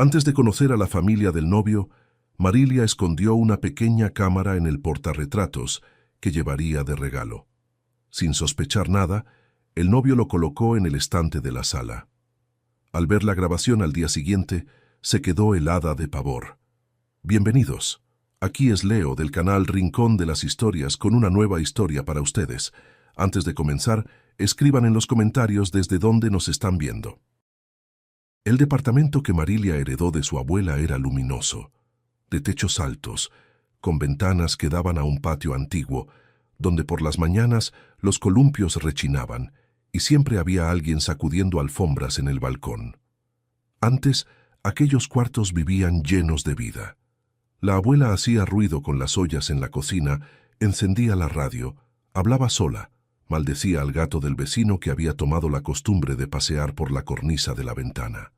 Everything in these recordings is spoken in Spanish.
Antes de conocer a la familia del novio, Marilia escondió una pequeña cámara en el portarretratos que llevaría de regalo. Sin sospechar nada, el novio lo colocó en el estante de la sala. Al ver la grabación al día siguiente, se quedó helada de pavor. Bienvenidos. Aquí es Leo del canal Rincón de las Historias con una nueva historia para ustedes. Antes de comenzar, escriban en los comentarios desde dónde nos están viendo. El departamento que Marilia heredó de su abuela era luminoso, de techos altos, con ventanas que daban a un patio antiguo, donde por las mañanas los columpios rechinaban y siempre había alguien sacudiendo alfombras en el balcón. Antes, aquellos cuartos vivían llenos de vida. La abuela hacía ruido con las ollas en la cocina, encendía la radio, hablaba sola, maldecía al gato del vecino que había tomado la costumbre de pasear por la cornisa de la ventana.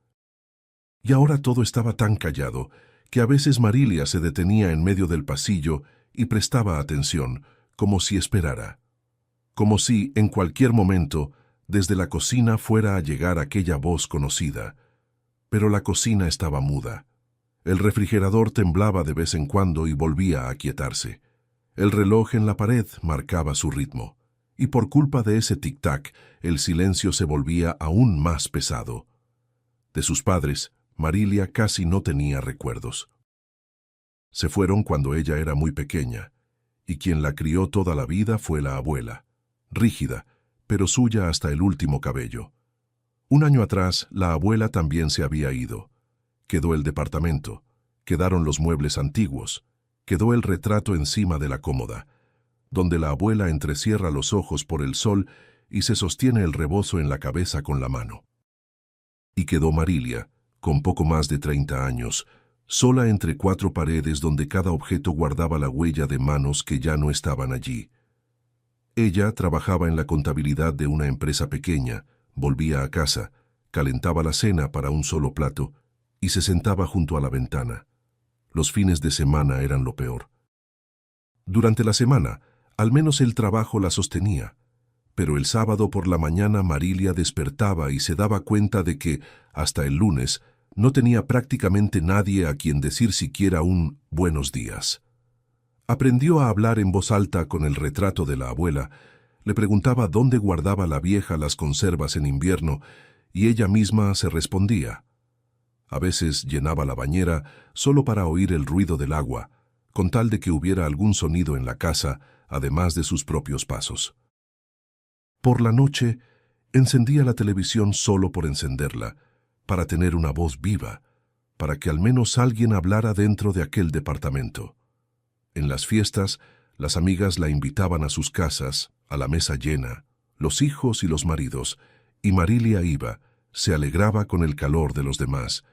Y ahora todo estaba tan callado que a veces Marilia se detenía en medio del pasillo y prestaba atención, como si esperara. Como si, en cualquier momento, desde la cocina fuera a llegar aquella voz conocida. Pero la cocina estaba muda. El refrigerador temblaba de vez en cuando y volvía a aquietarse. El reloj en la pared marcaba su ritmo. Y por culpa de ese tic-tac, el silencio se volvía aún más pesado. De sus padres, Marilia casi no tenía recuerdos. Se fueron cuando ella era muy pequeña, y quien la crió toda la vida fue la abuela, rígida, pero suya hasta el último cabello. Un año atrás, la abuela también se había ido. Quedó el departamento, quedaron los muebles antiguos, quedó el retrato encima de la cómoda, donde la abuela entrecierra los ojos por el sol y se sostiene el rebozo en la cabeza con la mano. Y quedó Marilia, con poco más de 30 años, sola entre cuatro paredes donde cada objeto guardaba la huella de manos que ya no estaban allí. Ella trabajaba en la contabilidad de una empresa pequeña, volvía a casa, calentaba la cena para un solo plato y se sentaba junto a la ventana. Los fines de semana eran lo peor. Durante la semana, al menos el trabajo la sostenía, pero el sábado por la mañana Marilia despertaba y se daba cuenta de que, hasta el lunes, no tenía prácticamente nadie a quien decir siquiera un buenos días. Aprendió a hablar en voz alta con el retrato de la abuela, le preguntaba dónde guardaba la vieja las conservas en invierno y ella misma se respondía. A veces llenaba la bañera solo para oír el ruido del agua, con tal de que hubiera algún sonido en la casa, además de sus propios pasos. Por la noche, encendía la televisión solo por encenderla, para tener una voz viva, para que al menos alguien hablara dentro de aquel departamento. En las fiestas, las amigas la invitaban a sus casas, a la mesa llena, los hijos y los maridos, y Marilia iba, se alegraba con el calor de los demás,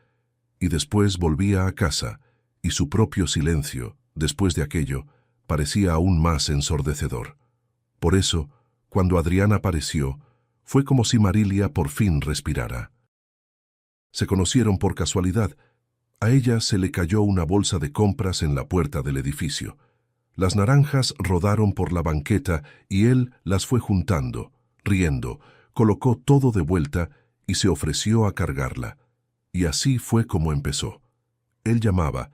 y después volvía a casa, y su propio silencio, después de aquello, parecía aún más ensordecedor. Por eso, cuando Adrián apareció, fue como si Marilia por fin respirara. Se conocieron por casualidad. A ella se le cayó una bolsa de compras en la puerta del edificio. Las naranjas rodaron por la banqueta y él las fue juntando, riendo, colocó todo de vuelta y se ofreció a cargarla. Y así fue como empezó. Él llamaba,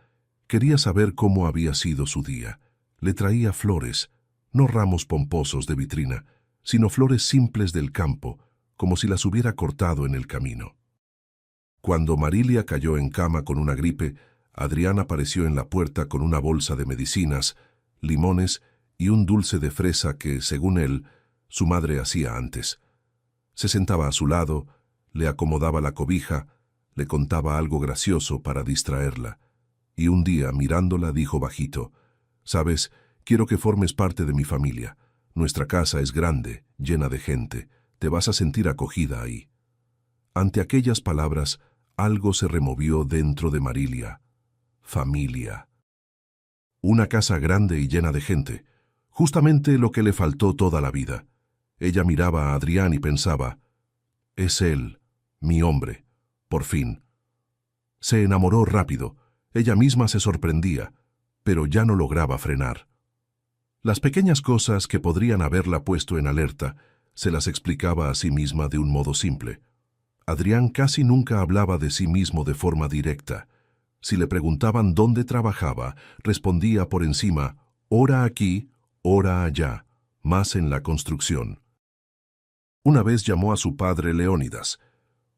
quería saber cómo había sido su día. Le traía flores, no ramos pomposos de vitrina, sino flores simples del campo, como si las hubiera cortado en el camino. Cuando Marilia cayó en cama con una gripe, Adrián apareció en la puerta con una bolsa de medicinas, limones y un dulce de fresa que, según él, su madre hacía antes. Se sentaba a su lado, le acomodaba la cobija, le contaba algo gracioso para distraerla, y un día, mirándola, dijo bajito, «Sabes, quiero que formes parte de mi familia. Nuestra casa es grande, llena de gente. Te vas a sentir acogida ahí». Ante aquellas palabras, algo se removió dentro de Marilia. Familia. Una casa grande y llena de gente. Justamente lo que le faltó toda la vida. Ella miraba a Adrián y pensaba, «Es él, mi hombre, por fin». Se enamoró rápido. Ella misma se sorprendía, pero ya no lograba frenar. Las pequeñas cosas que podrían haberla puesto en alerta, se las explicaba a sí misma de un modo simple. Adrián casi nunca hablaba de sí mismo de forma directa. Si le preguntaban dónde trabajaba, respondía por encima, ora aquí, ora allá, más en la construcción. Una vez llamó a su padre Leónidas,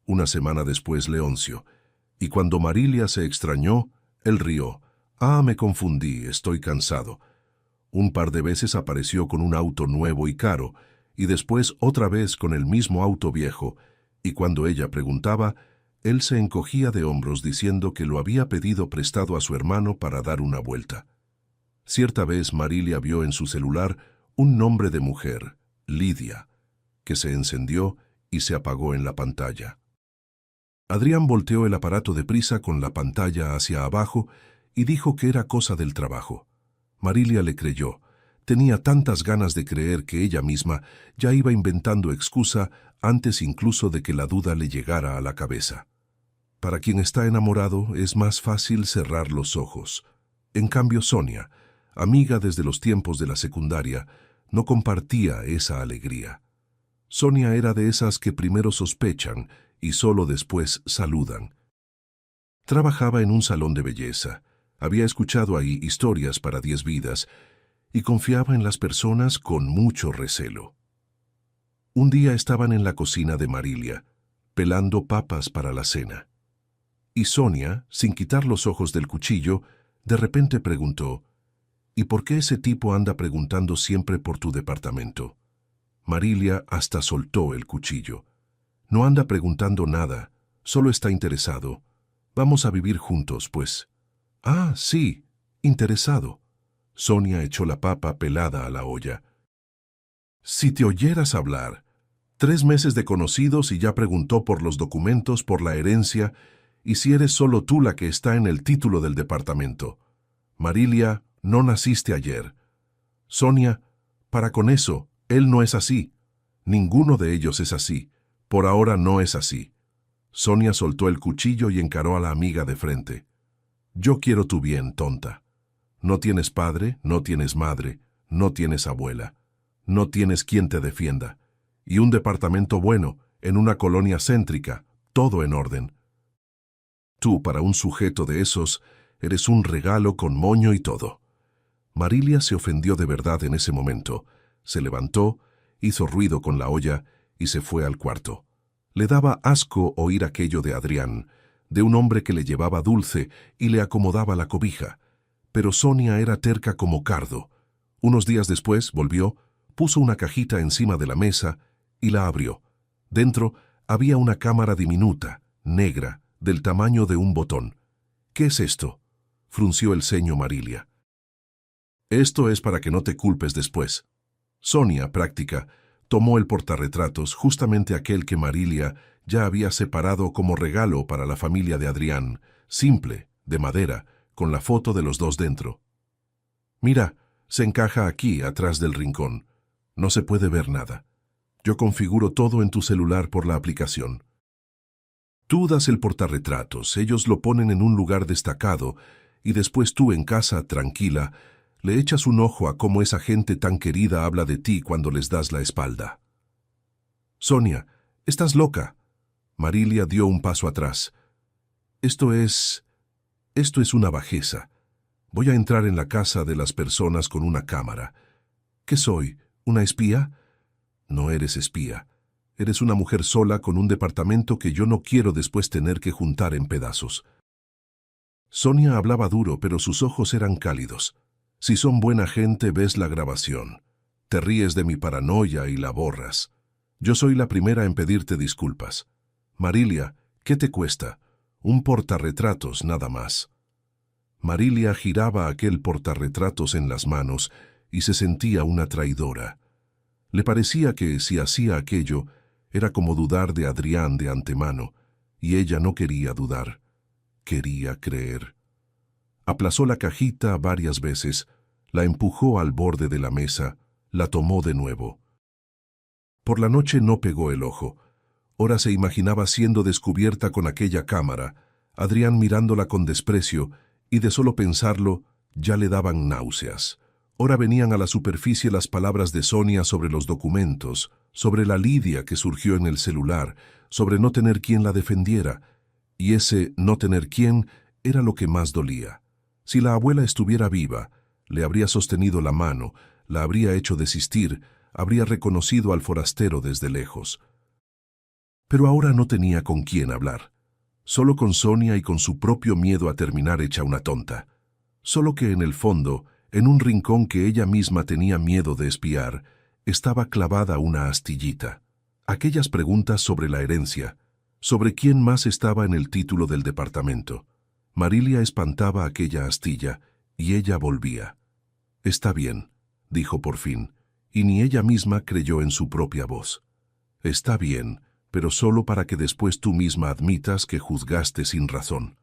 una semana después Leoncio, y cuando Marilia se extrañó, él rió. Ah, me confundí, estoy cansado. Un par de veces apareció con un auto nuevo y caro, y después otra vez con el mismo auto viejo, y cuando ella preguntaba, él se encogía de hombros diciendo que lo había pedido prestado a su hermano para dar una vuelta. Cierta vez Marilia vio en su celular un nombre de mujer, Lidia, que se encendió y se apagó en la pantalla. Adrián volteó el aparato deprisa con la pantalla hacia abajo y dijo que era cosa del trabajo. Marilia le creyó. Tenía tantas ganas de creer que ella misma ya iba inventando excusa antes incluso de que la duda le llegara a la cabeza. Para quien está enamorado es más fácil cerrar los ojos. En cambio Sonia, amiga desde los tiempos de la secundaria, no compartía esa alegría. Sonia era de esas que primero sospechan y solo después saludan. Trabajaba en un salón de belleza. Había escuchado ahí historias para 10 vidas y confiaba en las personas con mucho recelo. Un día estaban en la cocina de Marilia, pelando papas para la cena. Y Sonia, sin quitar los ojos del cuchillo, de repente preguntó, ¿y por qué ese tipo anda preguntando siempre por tu departamento? Marilia hasta soltó el cuchillo. No anda preguntando nada, solo está interesado. Vamos a vivir juntos, pues. Ah, sí, interesado. Sonia echó la papa pelada a la olla. Si te oyeras hablar, 3 meses de conocidos y ya preguntó por los documentos, por la herencia, y si eres solo tú la que está en el título del departamento. Marilia, no naciste ayer. Sonia, para con eso, él no es así. Ninguno de ellos es así. Por ahora no es así. Sonia soltó el cuchillo y encaró a la amiga de frente. Yo quiero tu bien, tonta. No tienes padre, no tienes madre, no tienes abuela. No tienes quien te defienda. Y un departamento bueno, en una colonia céntrica, todo en orden. Tú, para un sujeto de esos, eres un regalo con moño y todo. Marilia se ofendió de verdad en ese momento. Se levantó, hizo ruido con la olla y se fue al cuarto. Le daba asco oír aquello de Adrián, de un hombre que le llevaba dulce y le acomodaba la cobija. Pero Sonia era terca como cardo. Unos días después volvió, puso una cajita encima de la mesa y la abrió. Dentro había una cámara diminuta, negra, del tamaño de un botón. ¿Qué es esto?, frunció el ceño Marilia. Esto es para que no te culpes después. Sonia, práctica, tomó el portarretratos, justamente aquel que Marilia ya había separado como regalo para la familia de Adrián, simple, de madera, con la foto de los dos dentro. Mira, se encaja aquí, atrás del rincón. No se puede ver nada. Yo configuro todo en tu celular por la aplicación. Tú das el portarretratos, ellos lo ponen en un lugar destacado, y después tú en casa, tranquila, le echas un ojo a cómo esa gente tan querida habla de ti cuando les das la espalda. Sonia, estás loca. Marilia dio un paso atrás. Esto es una bajeza. Voy a entrar en la casa de las personas con una cámara. ¿Qué soy? ¿Una espía? No eres espía. Eres una mujer sola con un departamento que yo no quiero después tener que juntar en pedazos. Sonia hablaba duro, pero sus ojos eran cálidos. Si son buena gente, ves la grabación. Te ríes de mi paranoia y la borras. Yo soy la primera en pedirte disculpas. Marilia, ¿qué te cuesta? Un portarretratos, nada más. Marilia giraba aquel portarretratos en las manos y se sentía una traidora. Le parecía que si hacía aquello, era como dudar de Adrián de antemano, y ella no quería dudar. Quería creer. Aplazó la cajita varias veces, la empujó al borde de la mesa, la tomó de nuevo. Por la noche no pegó el ojo. Ahora se imaginaba siendo descubierta con aquella cámara, Adrián mirándola con desprecio, y de solo pensarlo, ya le daban náuseas. Ahora venían a la superficie las palabras de Sonia sobre los documentos, sobre la lidia que surgió en el celular, sobre no tener quien la defendiera, y ese no tener quien era lo que más dolía. Si la abuela estuviera viva, le habría sostenido la mano, la habría hecho desistir, habría reconocido al forastero desde lejos. Pero ahora no tenía con quién hablar, solo con Sonia y con su propio miedo a terminar hecha una tonta. Solo que en el fondo, en un rincón que ella misma tenía miedo de espiar, estaba clavada una astillita. Aquellas preguntas sobre la herencia, sobre quién más estaba en el título del departamento. Marilia espantaba aquella astilla, y ella volvía. «Está bien», dijo por fin, y ni ella misma creyó en su propia voz. «Está bien, pero solo para que después tú misma admitas que juzgaste sin razón».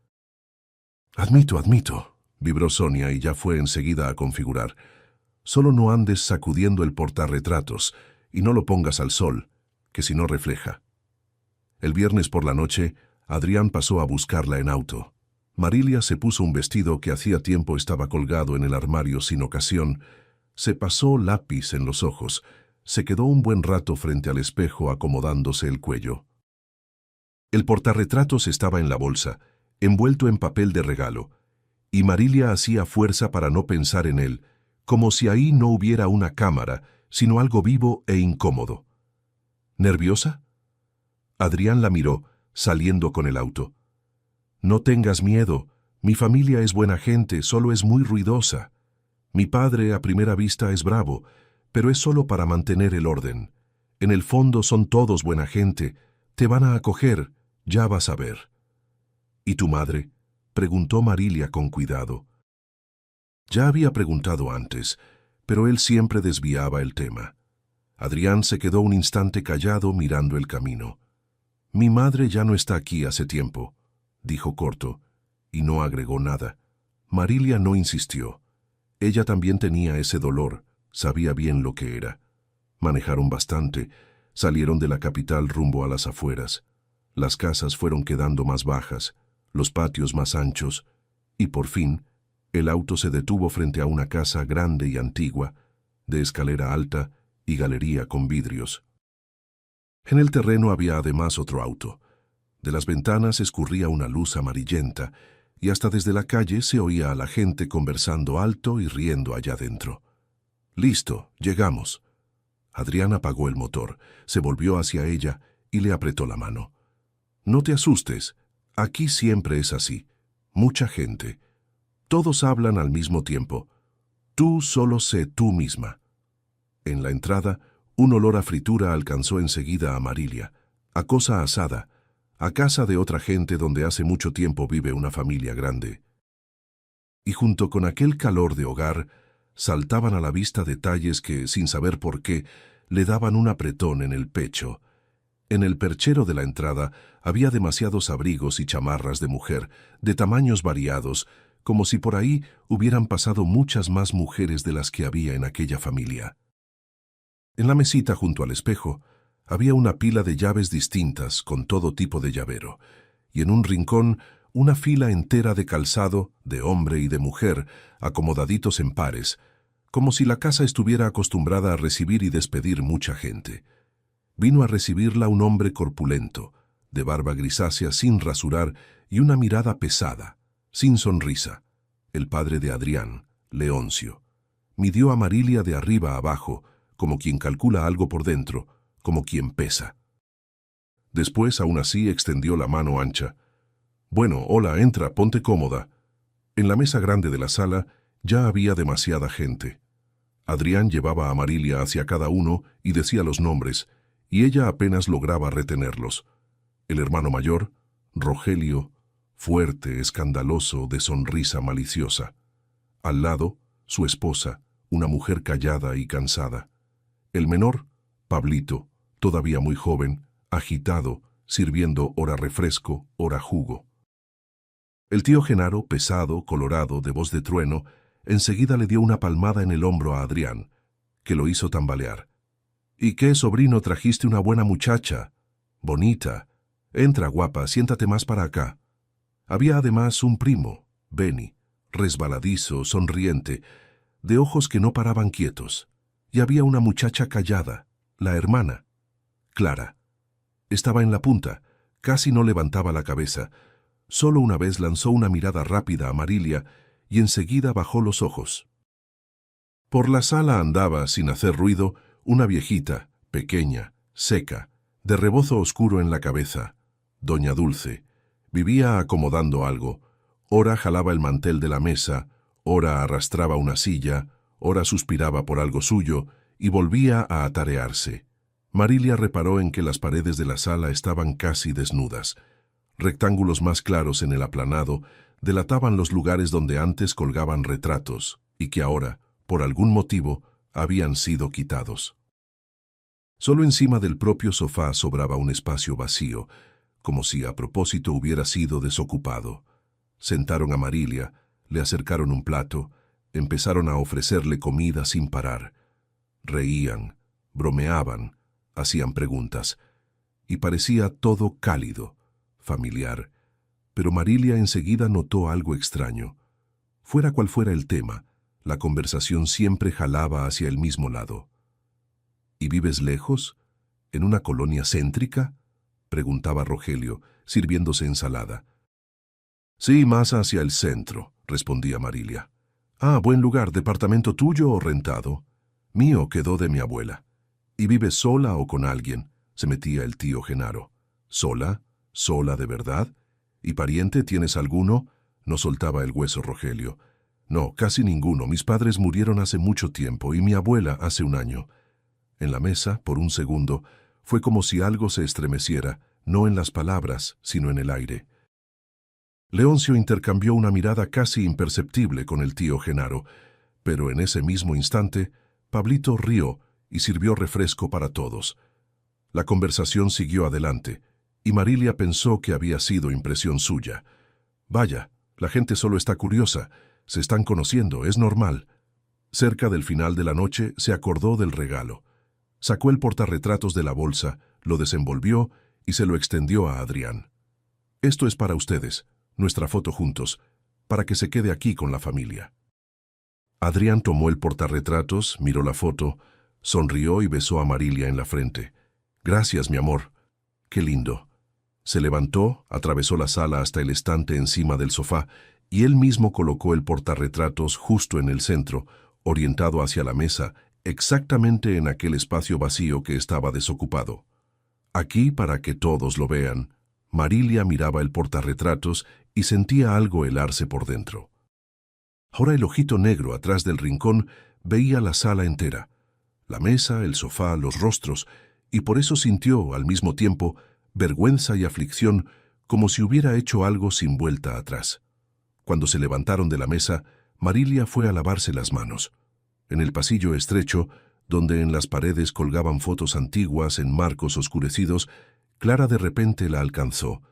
Admito», vibró Sonia y ya fue enseguida a configurar. «Solo no andes sacudiendo el portarretratos y no lo pongas al sol, que si no refleja». El viernes por la noche, Adrián pasó a buscarla en auto. Marilia se puso un vestido que hacía tiempo estaba colgado en el armario sin ocasión, se pasó lápiz en los ojos, se quedó un buen rato frente al espejo acomodándose el cuello. El portarretratos estaba en la bolsa, envuelto en papel de regalo, y Marilia hacía fuerza para no pensar en él, como si ahí no hubiera una cámara, sino algo vivo e incómodo. ¿Nerviosa? Adrián la miró, saliendo con el auto. «No tengas miedo, mi familia es buena gente, solo es muy ruidosa. Mi padre a primera vista es bravo, pero es solo para mantener el orden. En el fondo son todos buena gente, te van a acoger, ya vas a ver». «¿Y tu madre?», preguntó Marilia con cuidado. Ya había preguntado antes, pero él siempre desviaba el tema. Adrián se quedó un instante callado mirando el camino. «Mi madre ya no está aquí hace tiempo», dijo corto, y no agregó nada. Marilia no insistió. Ella también tenía ese dolor, sabía bien lo que era. Manejaron bastante, salieron de la capital rumbo a las afueras. Las casas fueron quedando más bajas, los patios más anchos, y por fin, el auto se detuvo frente a una casa grande y antigua, de escalera alta y galería con vidrios. En el terreno había además otro auto. De las ventanas escurría una luz amarillenta, y hasta desde la calle se oía a la gente conversando alto y riendo allá dentro. «Listo, llegamos». Adrián apagó el motor, se volvió hacia ella y le apretó la mano. «No te asustes, aquí siempre es así. Mucha gente. Todos hablan al mismo tiempo. Tú solo sé tú misma». En la entrada, un olor a fritura alcanzó enseguida a Marilia, a cosa asada, a casa de otra gente donde hace mucho tiempo vive una familia grande. Y junto con aquel calor de hogar, saltaban a la vista detalles que, sin saber por qué, le daban un apretón en el pecho. En el perchero de la entrada había demasiados abrigos y chamarras de mujer, de tamaños variados, como si por ahí hubieran pasado muchas más mujeres de las que había en aquella familia. En la mesita junto al espejo, había una pila de llaves distintas con todo tipo de llavero, y en un rincón una fila entera de calzado, de hombre y de mujer, acomodaditos en pares, como si la casa estuviera acostumbrada a recibir y despedir mucha gente. Vino a recibirla un hombre corpulento, de barba grisácea sin rasurar y una mirada pesada, sin sonrisa, el padre de Adrián, Leoncio. Midió a Marilia de arriba a abajo, como quien calcula algo por dentro, como quien pesa. Después, aún así, extendió la mano ancha. «Bueno, hola, entra, ponte cómoda». En la mesa grande de la sala ya había demasiada gente. Adrián llevaba a Marilia hacia cada uno y decía los nombres, y ella apenas lograba retenerlos. El hermano mayor, Rogelio, fuerte, escandaloso, de sonrisa maliciosa. Al lado, su esposa, una mujer callada y cansada. El menor, Pablito, todavía muy joven, agitado, sirviendo ora refresco, ora jugo. El tío Genaro, pesado, colorado, de voz de trueno, enseguida le dio una palmada en el hombro a Adrián, que lo hizo tambalear. «¿Y qué, sobrino, trajiste una buena muchacha? Bonita. Entra, guapa, siéntate más para acá». Había además un primo, Beni, resbaladizo, sonriente, de ojos que no paraban quietos. Y había una muchacha callada, la hermana, Clara. Estaba en la punta, casi no levantaba la cabeza. Solo una vez lanzó una mirada rápida a Marilia y enseguida bajó los ojos. Por la sala andaba, sin hacer ruido, una viejita, pequeña, seca, de rebozo oscuro en la cabeza. Doña Dulce. Vivía acomodando algo. Ora jalaba el mantel de la mesa, ora arrastraba una silla, ora suspiraba por algo suyo y volvía a atarearse. Marilia reparó en que las paredes de la sala estaban casi desnudas. Rectángulos más claros en el aplanado delataban los lugares donde antes colgaban retratos y que ahora, por algún motivo, habían sido quitados. Solo encima del propio sofá sobraba un espacio vacío, como si a propósito hubiera sido desocupado. Sentaron a Marilia, le acercaron un plato, empezaron a ofrecerle comida sin parar. Reían, bromeaban, hacían preguntas, y parecía todo cálido, familiar. Pero Marilia enseguida notó algo extraño. Fuera cual fuera el tema, la conversación siempre jalaba hacia el mismo lado. ¿Y vives lejos? ¿En una colonia céntrica?, preguntaba Rogelio, sirviéndose ensalada. Sí, más hacia el centro, respondía Marilia. Ah, buen lugar, ¿departamento tuyo o rentado? Mío, quedó de mi abuela. ¿Y vives sola o con alguien?, se metía el tío Genaro. ¿Sola? ¿Sola de verdad? ¿Y pariente tienes alguno?, no soltaba el hueso Rogelio. No, casi ninguno. Mis padres murieron hace mucho tiempo y mi abuela hace un año. En la mesa, por un segundo, fue como si algo se estremeciera, no en las palabras, sino en el aire. Leoncio intercambió una mirada casi imperceptible con el tío Genaro, pero en ese mismo instante, Pablito rió y sirvió refresco para todos. La conversación siguió adelante, y Marilia pensó que había sido impresión suya. Vaya, la gente solo está curiosa, se están conociendo, es normal. Cerca del final de la noche se acordó del regalo. Sacó el portarretratos de la bolsa, lo desenvolvió y se lo extendió a Adrián. Esto es para ustedes, nuestra foto juntos, para que se quede aquí con la familia. Adrián tomó el portarretratos, miró la foto, sonrió y besó a Marilia en la frente. Gracias, mi amor. Qué lindo. Se levantó, atravesó la sala hasta el estante encima del sofá y él mismo colocó el portarretratos justo en el centro, orientado hacia la mesa, exactamente en aquel espacio vacío que estaba desocupado. Aquí, para que todos lo vean, Marilia miraba el portarretratos y sentía algo helarse por dentro. Ahora el ojito negro atrás del rincón veía la sala entera, la mesa, el sofá, los rostros, y por eso sintió, al mismo tiempo, vergüenza y aflicción, como si hubiera hecho algo sin vuelta atrás. Cuando se levantaron de la mesa, Marilia fue a lavarse las manos. En el pasillo estrecho, donde en las paredes colgaban fotos antiguas en marcos oscurecidos, Clara de repente la alcanzó.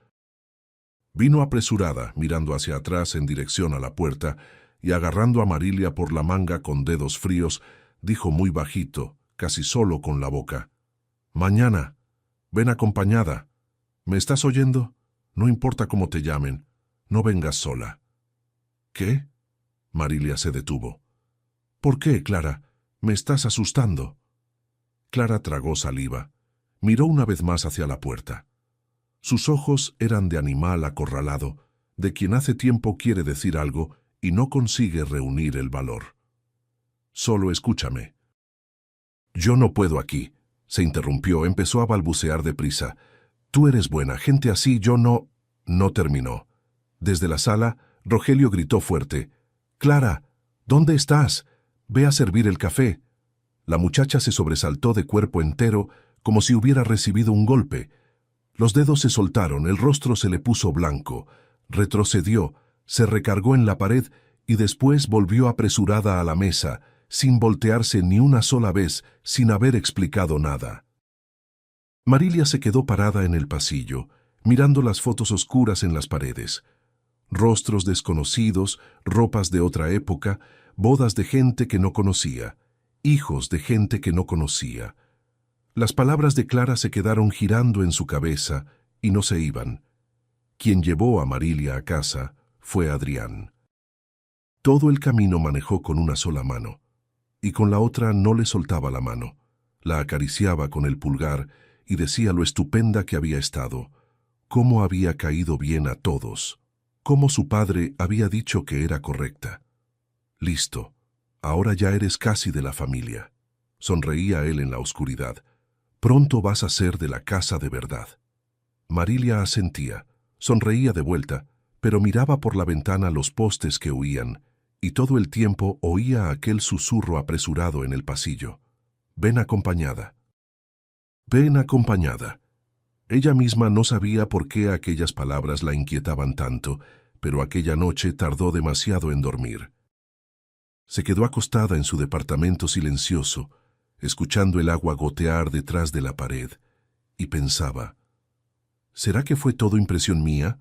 Vino apresurada, mirando hacia atrás en dirección a la puerta, y agarrando a Marilia por la manga con dedos fríos, dijo muy bajito, casi solo con la boca: «Mañana, ven acompañada. ¿Me estás oyendo? No importa cómo te llamen, no vengas sola». «¿Qué?». Marilia se detuvo. «¿Por qué, Clara? Me estás asustando». Clara tragó saliva. Miró una vez más hacia la puerta. Sus ojos eran de animal acorralado, de quien hace tiempo quiere decir algo y no consigue reunir el valor. «Solo escúchame». «Yo no puedo aquí», se interrumpió, empezó a balbucear deprisa. «Tú eres buena, gente así yo no...». No terminó. Desde la sala, Rogelio gritó fuerte: «Clara, ¿dónde estás? Ve a servir el café». La muchacha se sobresaltó de cuerpo entero, como si hubiera recibido un golpe. Los dedos se soltaron, el rostro se le puso blanco, retrocedió, se recargó en la pared y después volvió apresurada a la mesa, sin voltearse ni una sola vez, sin haber explicado nada. Marilia se quedó parada en el pasillo, mirando las fotos oscuras en las paredes. Rostros desconocidos, ropas de otra época, bodas de gente que no conocía, hijos de gente que no conocía. Las palabras de Clara se quedaron girando en su cabeza y no se iban. Quien llevó a Marilia a casa fue Adrián. Todo el camino manejó con una sola mano, y con la otra no le soltaba la mano. La acariciaba con el pulgar y decía lo estupenda que había estado, cómo había caído bien a todos, cómo su padre había dicho que era correcta. Listo, ahora ya eres casi de la familia. Sonreía él en la oscuridad. Pronto vas a ser de la casa de verdad. Marilia asentía, sonreía de vuelta, pero miraba por la ventana los postes que huían, y todo el tiempo oía aquel susurro apresurado en el pasillo. Ven acompañada. Ven acompañada. Ella misma no sabía por qué aquellas palabras la inquietaban tanto, pero aquella noche tardó demasiado en dormir. Se quedó acostada en su departamento silencioso, escuchando el agua gotear detrás de la pared, y pensaba, ¿será que fue todo impresión mía?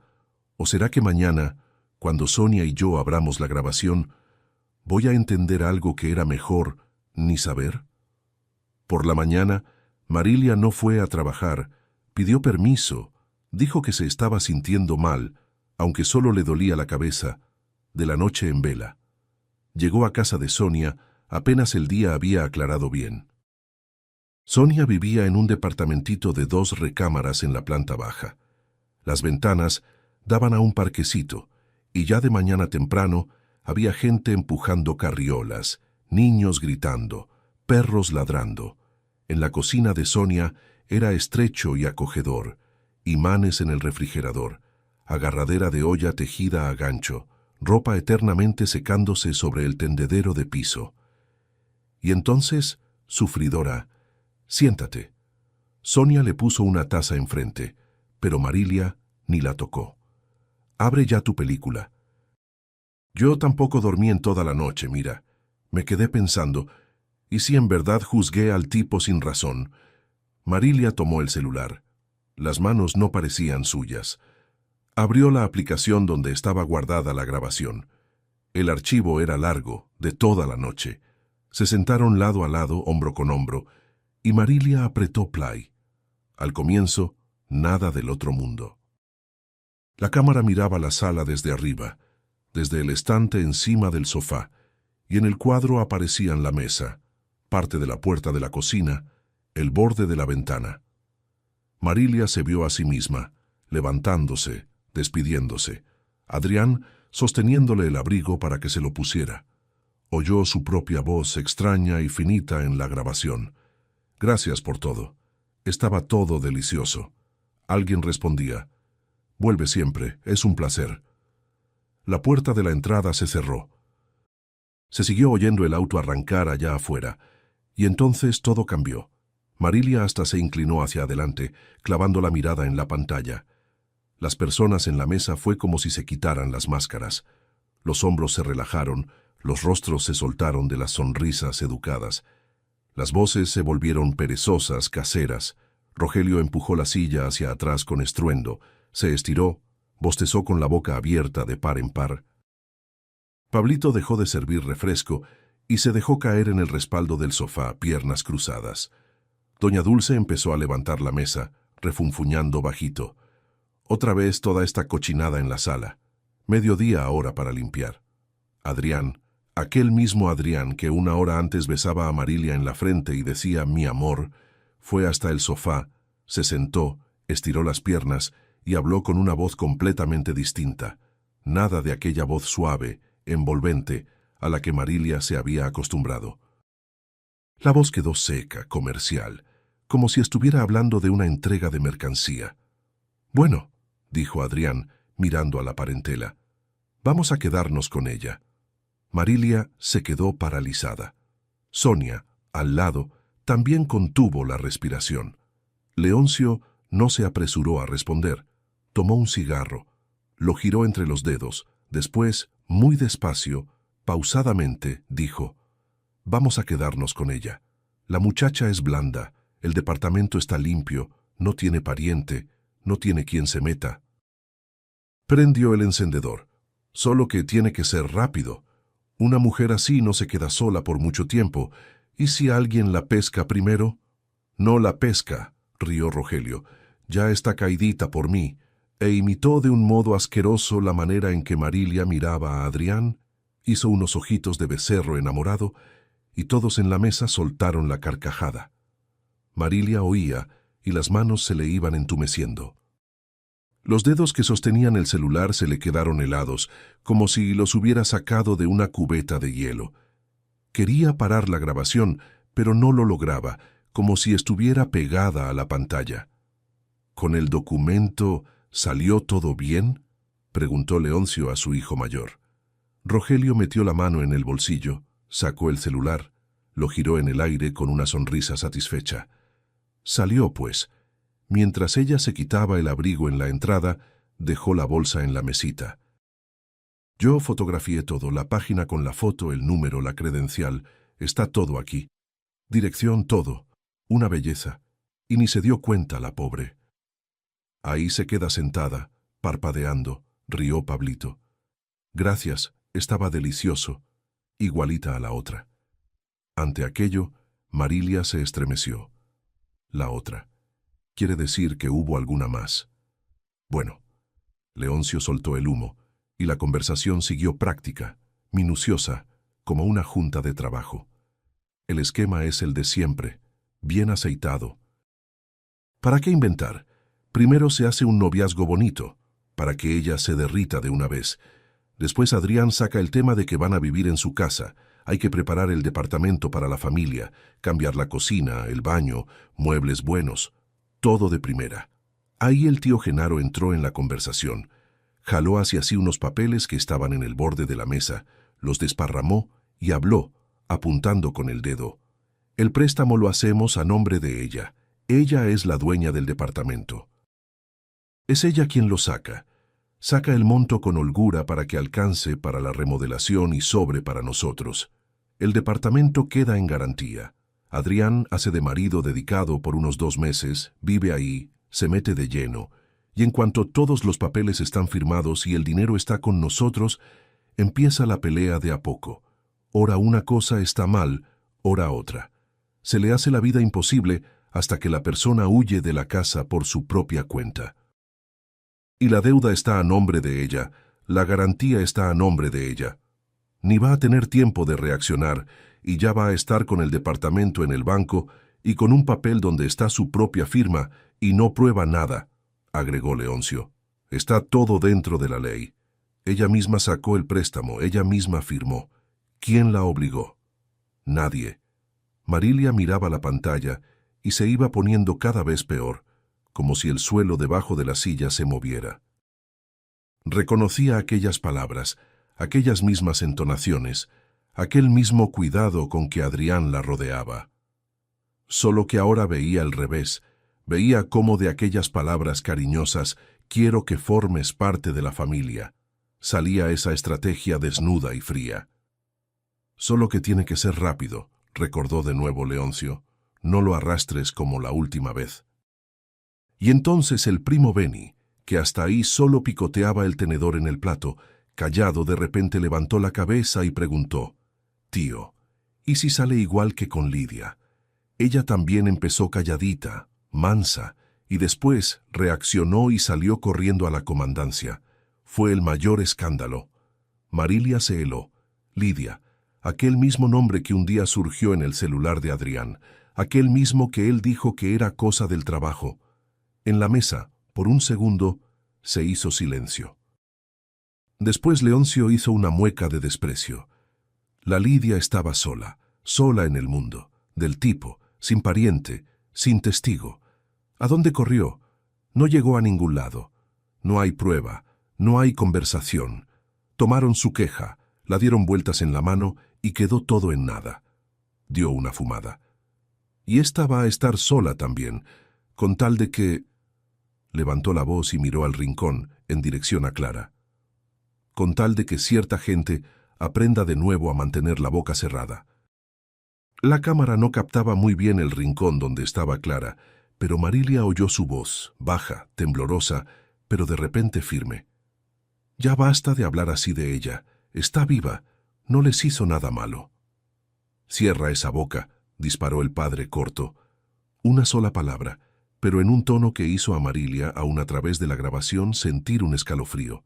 ¿O será que mañana, cuando Sonia y yo abramos la grabación, voy a entender algo que era mejor ni saber? Por la mañana, Marilia no fue a trabajar, pidió permiso, dijo que se estaba sintiendo mal, aunque solo le dolía la cabeza, de la noche en vela. Llegó a casa de Sonia apenas el día había aclarado bien. Sonia vivía en un departamentito de 2 recámaras en la planta baja. Las ventanas daban a un parquecito, y ya de mañana temprano había gente empujando carriolas, niños gritando, perros ladrando. En la cocina de Sonia era estrecho y acogedor, imanes en el refrigerador, agarradera de olla tejida a gancho, ropa eternamente secándose sobre el tendedero de piso. Y entonces, sufridora, siéntate. Sonia le puso una taza enfrente, pero Marilia ni la tocó. Abre ya tu película. Yo tampoco dormí en toda la noche, mira. Me quedé pensando, ¿y si en verdad juzgué al tipo sin razón? Marilia tomó el celular. Las manos no parecían suyas. Abrió la aplicación donde estaba guardada la grabación. El archivo era largo, de toda la noche. Se sentaron lado a lado, hombro con hombro, y Marilia apretó play. Al comienzo, nada del otro mundo. La cámara miraba la sala desde arriba, desde el estante encima del sofá, y en el cuadro aparecían la mesa, parte de la puerta de la cocina, el borde de la ventana. Marilia se vio a sí misma, levantándose, despidiéndose. Adrián sosteniéndole el abrigo para que se lo pusiera. Oyó su propia voz extraña y finita en la grabación. Gracias por todo. Estaba todo delicioso. Alguien respondía, vuelve siempre, es un placer. La puerta de la entrada se cerró. Se siguió oyendo el auto arrancar allá afuera, y entonces todo cambió. Marilia hasta se inclinó hacia adelante, clavando la mirada en la pantalla. Las personas en la mesa fue como si se quitaran las máscaras. Los hombros se relajaron, los rostros se soltaron de las sonrisas educadas. Las voces se volvieron perezosas, caseras. Rogelio empujó la silla hacia atrás con estruendo, se estiró, bostezó con la boca abierta de par en par. Pablito dejó de servir refresco y se dejó caer en el respaldo del sofá, piernas cruzadas. Doña Dulce empezó a levantar la mesa, refunfuñando bajito. Otra vez toda esta cochinada en la sala. Mediodía ahora para limpiar. Adrián, aquel mismo Adrián que una hora antes besaba a Marilia en la frente y decía «mi amor», fue hasta el sofá, se sentó, estiró las piernas y habló con una voz completamente distinta. Nada de aquella voz suave, envolvente, a la que Marilia se había acostumbrado. La voz quedó seca, comercial, como si estuviera hablando de una entrega de mercancía. «Bueno», dijo Adrián, mirando a la parentela, «vamos a quedarnos con ella». Marilia se quedó paralizada. Sonia, al lado, también contuvo la respiración. Leoncio no se apresuró a responder. Tomó un cigarro, lo giró entre los dedos, después, muy despacio, pausadamente, dijo, «Vamos a quedarnos con ella. La muchacha es blanda, el departamento está limpio, no tiene pariente, no tiene quien se meta». Prendió el encendedor. Solo que tiene que ser rápido. Una mujer así no se queda sola por mucho tiempo. ¿Y si alguien la pesca primero? No la pesca, rió Rogelio. Ya está caidita por mí. E imitó de un modo asqueroso la manera en que Marilia miraba a Adrián, hizo unos ojitos de becerro enamorado, y todos en la mesa soltaron la carcajada. Marilia oía, y las manos se le iban entumeciendo. Los dedos que sostenían el celular se le quedaron helados, como si los hubiera sacado de una cubeta de hielo. Quería parar la grabación, pero no lo lograba, como si estuviera pegada a la pantalla. ¿Con el documento salió todo bien?, preguntó Leoncio a su hijo mayor. Rogelio metió la mano en el bolsillo, sacó el celular, lo giró en el aire con una sonrisa satisfecha. Salió, pues. Mientras ella se quitaba el abrigo en la entrada, dejó la bolsa en la mesita. Yo fotografié todo, la página con la foto, el número, la credencial, está todo aquí. Dirección, todo. Una belleza. Y ni se dio cuenta la pobre. Ahí se queda sentada, parpadeando, rió Pablito. Gracias, estaba delicioso, igualita a la otra. Ante aquello, Marilia se estremeció. La otra. Quiere decir que hubo alguna más. Bueno. Leoncio soltó el humo, y la conversación siguió práctica, minuciosa, como una junta de trabajo. El esquema es el de siempre, bien aceitado. ¿Para qué inventar? Primero se hace un noviazgo bonito, para que ella se derrita de una vez. Después Adrián saca el tema de que van a vivir en su casa. Hay que preparar el departamento para la familia, cambiar la cocina, el baño, muebles buenos, todo de primera. Ahí el tío Genaro entró en la conversación. Jaló hacia sí unos papeles que estaban en el borde de la mesa, los desparramó y habló, apuntando con el dedo. El préstamo lo hacemos a nombre de ella. Ella es la dueña del departamento. Es ella quien lo saca. Saca el monto con holgura para que alcance para la remodelación y sobre para nosotros. El departamento queda en garantía. Adrián hace de marido dedicado por unos 2 meses, vive ahí, se mete de lleno, y en cuanto todos los papeles están firmados y el dinero está con nosotros, empieza la pelea de a poco. Ora una cosa está mal, ora otra. Se le hace la vida imposible hasta que la persona huye de la casa por su propia cuenta. Y la deuda está a nombre de ella, la garantía está a nombre de ella. Ni va a tener tiempo de reaccionar y ya va a estar con el departamento en el banco y con un papel donde está su propia firma y no prueba nada, agregó Leoncio. Está todo dentro de la ley. Ella misma sacó el préstamo, ella misma firmó. ¿Quién la obligó? Nadie. Marilia miraba la pantalla y se iba poniendo cada vez peor, como si el suelo debajo de la silla se moviera. Reconocía aquellas palabras, aquellas mismas entonaciones, aquel mismo cuidado con que Adrián la rodeaba. Solo que ahora veía al revés, veía cómo de aquellas palabras cariñosas, quiero que formes parte de la familia, salía esa estrategia desnuda y fría. Solo que tiene que ser rápido, recordó de nuevo Leoncio, no lo arrastres como la última vez. Y entonces el primo Beni, que hasta ahí solo picoteaba el tenedor en el plato, callado de repente levantó la cabeza y preguntó, «Tío, ¿y si sale igual que con Lidia?» Ella también empezó calladita, mansa, y después reaccionó y salió corriendo a la comandancia. Fue el mayor escándalo. Marilia se heló. Lidia, aquel mismo nombre que un día surgió en el celular de Adrián, aquel mismo que él dijo que era cosa del trabajo. En la mesa, por un segundo, se hizo silencio. Después Leoncio hizo una mueca de desprecio. La Lidia estaba sola, sola en el mundo, del tipo, sin pariente, sin testigo. ¿A dónde corrió? No llegó a ningún lado. No hay prueba, no hay conversación. Tomaron su queja, la dieron vueltas en la mano y quedó todo en nada. Dio una fumada. Y esta va a estar sola también, con tal de que... Levantó la voz y miró al rincón, en dirección a Clara. Con tal de que cierta gente aprenda de nuevo a mantener la boca cerrada. La cámara no captaba muy bien el rincón donde estaba Clara, pero Marilia oyó su voz, baja, temblorosa, pero de repente firme. Ya basta de hablar así de ella. Está viva. No les hizo nada malo. Cierra esa boca, disparó el padre corto. Una sola palabra, pero en un tono que hizo a Marilia, aun a través de la grabación, sentir un escalofrío.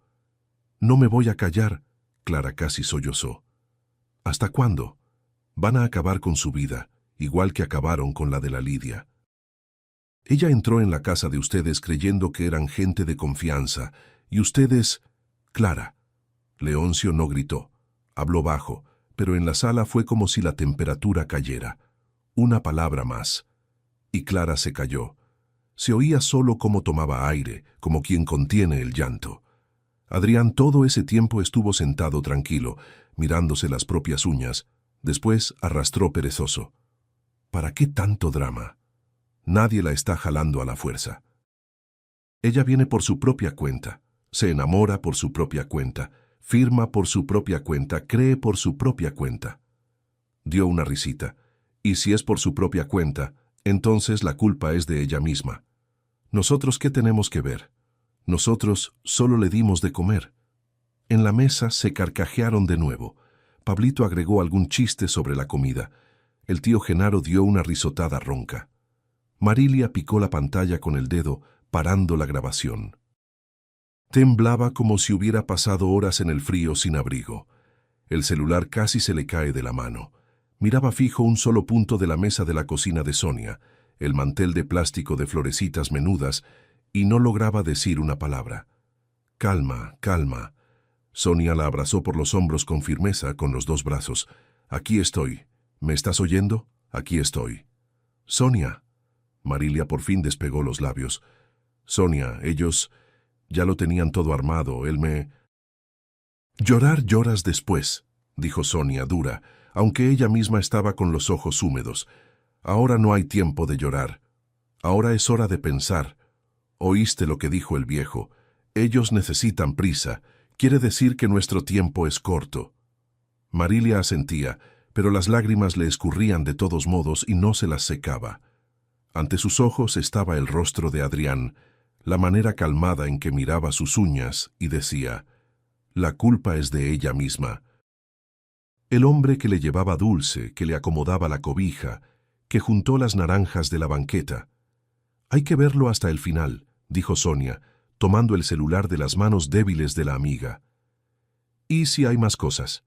No me voy a callar, Clara casi sollozó. ¿Hasta cuándo? Van a acabar con su vida, igual que acabaron con la de la Lidia. Ella entró en la casa de ustedes creyendo que eran gente de confianza, y ustedes... Clara. Leoncio no gritó. Habló bajo, pero en la sala fue como si la temperatura cayera. Una palabra más. Y Clara se calló. Se oía solo cómo tomaba aire, como quien contiene el llanto. Adrián todo ese tiempo estuvo sentado tranquilo, mirándose las propias uñas. Después arrastró perezoso. ¿Para qué tanto drama? Nadie la está jalando a la fuerza. Ella viene por su propia cuenta, se enamora por su propia cuenta, firma por su propia cuenta, cree por su propia cuenta. Dio una risita. Y si es por su propia cuenta, entonces la culpa es de ella misma. ¿Nosotros qué tenemos que ver? Nosotros solo le dimos de comer. En la mesa se carcajearon de nuevo. Pablito agregó algún chiste sobre la comida. El tío Genaro dio una risotada ronca. Marilia picó la pantalla con el dedo, parando la grabación. Temblaba como si hubiera pasado horas en el frío sin abrigo. El celular casi se le cae de la mano. Miraba fijo un solo punto de la mesa de la cocina de Sonia, el mantel de plástico de florecitas menudas, y no lograba decir una palabra. Calma, calma. Sonia la abrazó por los hombros con firmeza, con los dos brazos. Aquí estoy. ¿Me estás oyendo? Aquí estoy. Sonia. Marilia por fin despegó los labios. Sonia, ellos ya lo tenían todo armado, él me... Llorar lloras después, dijo Sonia dura, aunque ella misma estaba con los ojos húmedos. Ahora no hay tiempo de llorar. Ahora es hora de pensar. Oíste lo que dijo el viejo. Ellos necesitan prisa. Quiere decir que nuestro tiempo es corto. Marilia asentía, pero las lágrimas le escurrían de todos modos y no se las secaba. Ante sus ojos estaba el rostro de Adrián, la manera calmada en que miraba sus uñas y decía, la culpa es de ella misma. El hombre que le llevaba dulce, que le acomodaba la cobija, que juntó las naranjas de la banqueta. Hay que verlo hasta el final, dijo Sonia, tomando el celular de las manos débiles de la amiga. ¿Y si hay más cosas?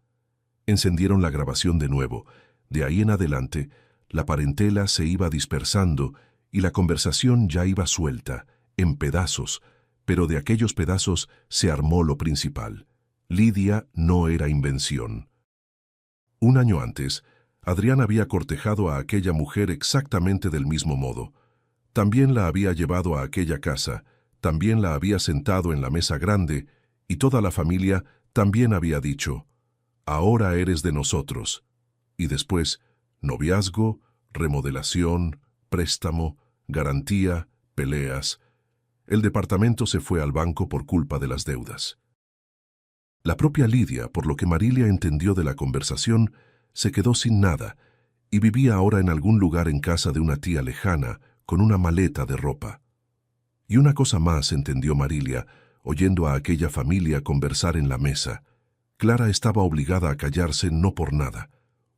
Encendieron la grabación de nuevo. De ahí en adelante, la parentela se iba dispersando y la conversación ya iba suelta, en pedazos, pero de aquellos pedazos se armó lo principal. Lidia no era invención. Un año antes, Adrián había cortejado a aquella mujer exactamente del mismo modo. También la había llevado a aquella casa, también la había sentado en la mesa grande, y toda la familia también había dicho, ahora eres de nosotros. Y después, noviazgo, remodelación, préstamo, garantía, peleas. El departamento se fue al banco por culpa de las deudas. La propia Lidia, por lo que Marilia entendió de la conversación, se quedó sin nada y vivía ahora en algún lugar en casa de una tía lejana con una maleta de ropa. Y una cosa más entendió Marilia, oyendo a aquella familia conversar en la mesa. Clara estaba obligada a callarse no por nada.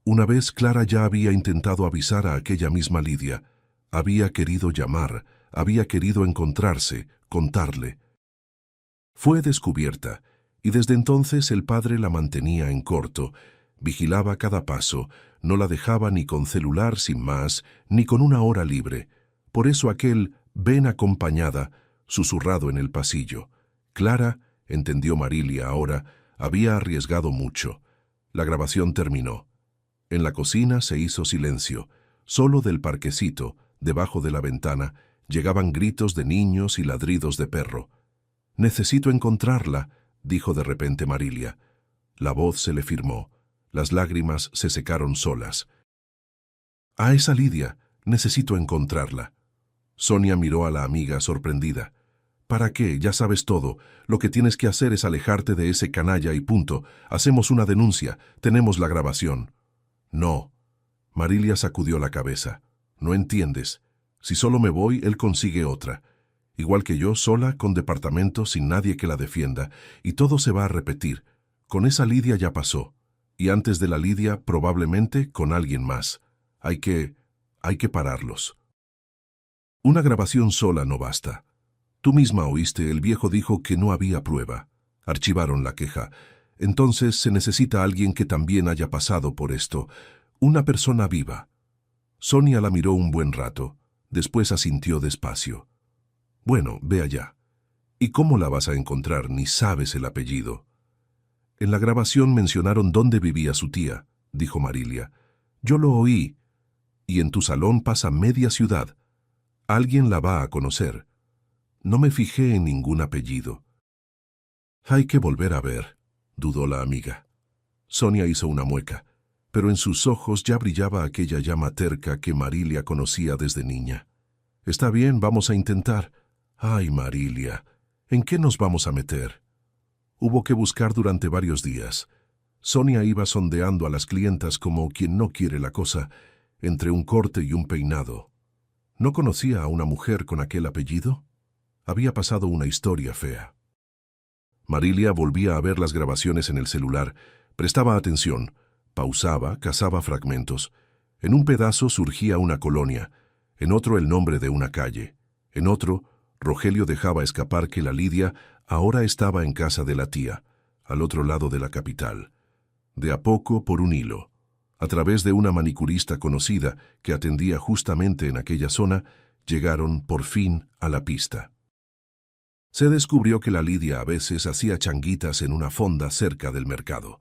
Una vez Clara ya había intentado avisar a aquella misma Lidia. Había querido llamar, había querido encontrarse, contarle. Fue descubierta, y desde entonces el padre la mantenía en corto, vigilaba cada paso, no la dejaba ni con celular sin más, ni con una hora libre. Por eso aquel «ven acompañada», susurrado en el pasillo. Clara, entendió Marilia ahora, había arriesgado mucho. La grabación terminó. En la cocina se hizo silencio. Solo del parquecito, debajo de la ventana, llegaban gritos de niños y ladridos de perro. «Necesito encontrarla», dijo de repente Marilia. La voz se le firmó. Las lágrimas se secaron solas. «A esa Lidia, necesito encontrarla». Sonia miró a la amiga sorprendida. «¿Para qué? Ya sabes todo. Lo que tienes que hacer es alejarte de ese canalla y punto. Hacemos una denuncia. Tenemos la grabación». «No». Marilia sacudió la cabeza. «No entiendes. Si solo me voy, él consigue otra. Igual que yo, sola, con departamento, sin nadie que la defienda. Y todo se va a repetir. Con esa Lidia ya pasó. Y antes de la Lidia, probablemente, con alguien más. Hay que pararlos». Una grabación sola no basta. Tú misma oíste, el viejo dijo que no había prueba. Archivaron la queja. Entonces se necesita alguien que también haya pasado por esto. Una persona viva. Sonia la miró un buen rato. Después asintió despacio. Bueno, ve allá. ¿Y cómo la vas a encontrar? Ni sabes el apellido. En la grabación mencionaron dónde vivía su tía, dijo Marilia. Yo lo oí. Y en tu salón pasa media ciudad. Alguien la va a conocer. No me fijé en ningún apellido. Hay que volver a ver, dudó la amiga. Sonia hizo una mueca, pero en sus ojos ya brillaba aquella llama terca que Marilia conocía desde niña. Está bien, vamos a intentar. Ay, Marilia, ¿en qué nos vamos a meter? Hubo que buscar durante varios días. Sonia iba sondeando a las clientas como quien no quiere la cosa, entre un corte y un peinado. ¿No conocía a una mujer con aquel apellido? Había pasado una historia fea. Marilia volvía a ver las grabaciones en el celular, prestaba atención, pausaba, cazaba fragmentos. En un pedazo surgía una colonia, en otro el nombre de una calle, en otro, Rogelio dejaba escapar que la Lidia ahora estaba en casa de la tía, al otro lado de la capital. De a poco, por un hilo, a través de una manicurista conocida que atendía justamente en aquella zona, llegaron, por fin, a la pista. Se descubrió que la Lidia a veces hacía changuitas en una fonda cerca del mercado.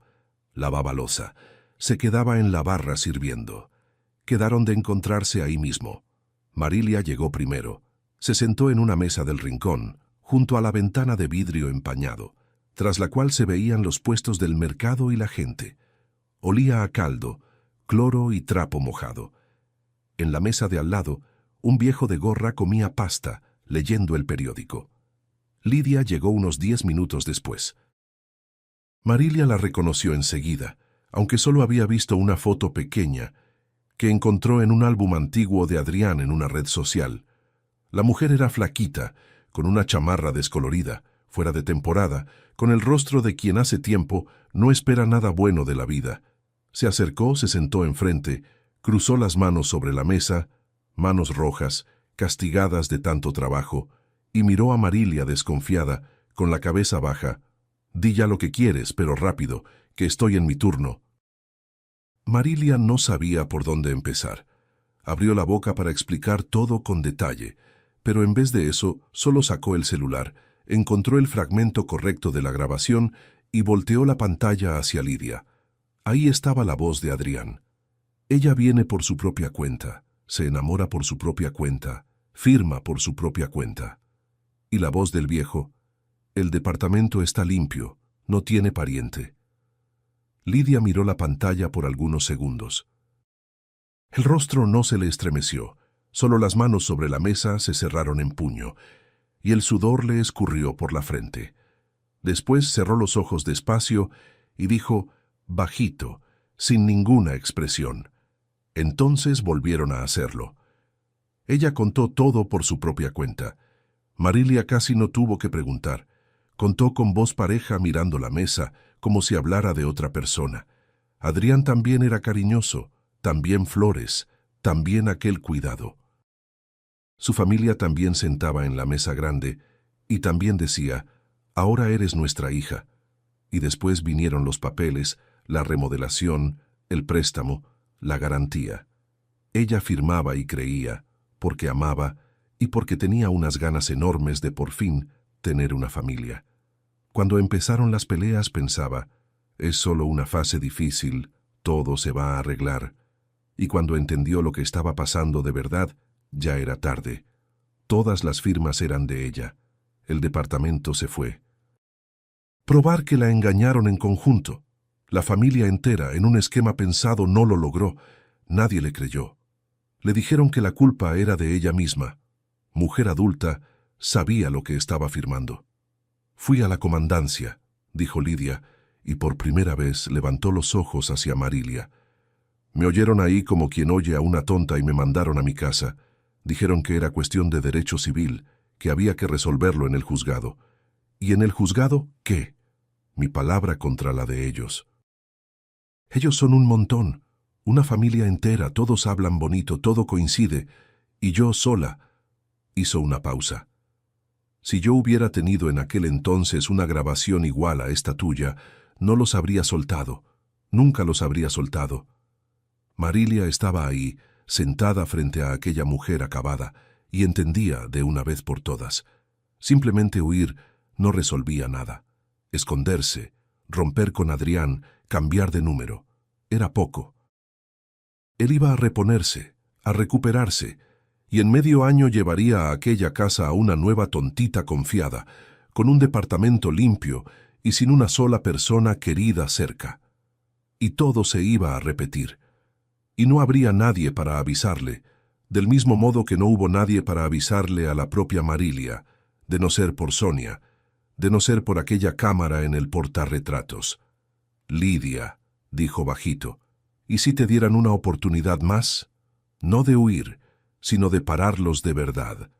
Lavaba loza, se quedaba en la barra sirviendo. Quedaron de encontrarse ahí mismo. Marilia llegó primero. Se sentó en una mesa del rincón, junto a la ventana de vidrio empañado, tras la cual se veían los puestos del mercado y la gente. Olía a caldo, cloro y trapo mojado. En la mesa de al lado, un viejo de gorra comía pasta, leyendo el periódico. Lidia llegó unos 10 minutos después. Marilia la reconoció enseguida, aunque solo había visto una foto pequeña que encontró en un álbum antiguo de Adrián en una red social. La mujer era flaquita, con una chamarra descolorida, fuera de temporada, con el rostro de quien hace tiempo no espera nada bueno de la vida. Se acercó, se sentó enfrente, cruzó las manos sobre la mesa, manos rojas, castigadas de tanto trabajo, y miró a Marilia desconfiada, con la cabeza baja. Di ya lo que quieres, pero rápido, que estoy en mi turno. Marilia no sabía por dónde empezar. Abrió la boca para explicar todo con detalle, pero en vez de eso, solo sacó el celular, encontró el fragmento correcto de la grabación y volteó la pantalla hacia Lidia. Ahí estaba la voz de Adrián. Ella viene por su propia cuenta, se enamora por su propia cuenta, firma por su propia cuenta. Y la voz del viejo: el departamento está limpio, no tiene pariente. Lidia miró la pantalla por algunos segundos. El rostro no se le estremeció, solo las manos sobre la mesa se cerraron en puño, y el sudor le escurrió por la frente. Después cerró los ojos despacio y dijo, bajito, sin ninguna expresión. Entonces volvieron a hacerlo. Ella contó todo por su propia cuenta. Marilia casi no tuvo que preguntar. Contó con voz pareja mirando la mesa, como si hablara de otra persona. Adrián también era cariñoso, también flores, también aquel cuidado. Su familia también sentaba en la mesa grande y también decía, ahora eres nuestra hija. Y después vinieron los papeles, la remodelación, el préstamo, la garantía. Ella firmaba y creía, porque amaba y porque tenía unas ganas enormes de por fin tener una familia. Cuando empezaron las peleas pensaba, es solo una fase difícil, todo se va a arreglar. Y cuando entendió lo que estaba pasando de verdad, ya era tarde. Todas las firmas eran de ella. El departamento se fue. Probar que la engañaron en conjunto. La familia entera, en un esquema pensado, no lo logró. Nadie le creyó. Le dijeron que la culpa era de ella misma. Mujer adulta, sabía lo que estaba firmando. Fui a la comandancia, dijo Lidia, y por primera vez levantó los ojos hacia Marilia. Me oyeron ahí como quien oye a una tonta y me mandaron a mi casa. Dijeron que era cuestión de derecho civil, que había que resolverlo en el juzgado. ¿Y en el juzgado qué? Mi palabra contra la de ellos. Ellos son un montón, una familia entera, todos hablan bonito, todo coincide, y yo sola. Hizo una pausa. Si yo hubiera tenido en aquel entonces una grabación igual a esta tuya, no los habría soltado, nunca los habría soltado. Marilia estaba ahí, sentada frente a aquella mujer acabada, y entendía de una vez por todas. Simplemente huir no resolvía nada. Esconderse, romper con Adrián, cambiar de número, era poco. Él iba a reponerse, a recuperarse, y en medio año llevaría a aquella casa a una nueva tontita confiada, con un departamento limpio y sin una sola persona querida cerca. Y todo se iba a repetir. Y no habría nadie para avisarle, del mismo modo que no hubo nadie para avisarle a la propia Marilia, de no ser por Sonia, de no ser por aquella cámara en el portarretratos. Lidia, dijo bajito, ¿y si te dieran una oportunidad más? No de huir, sino de pararlos de verdad.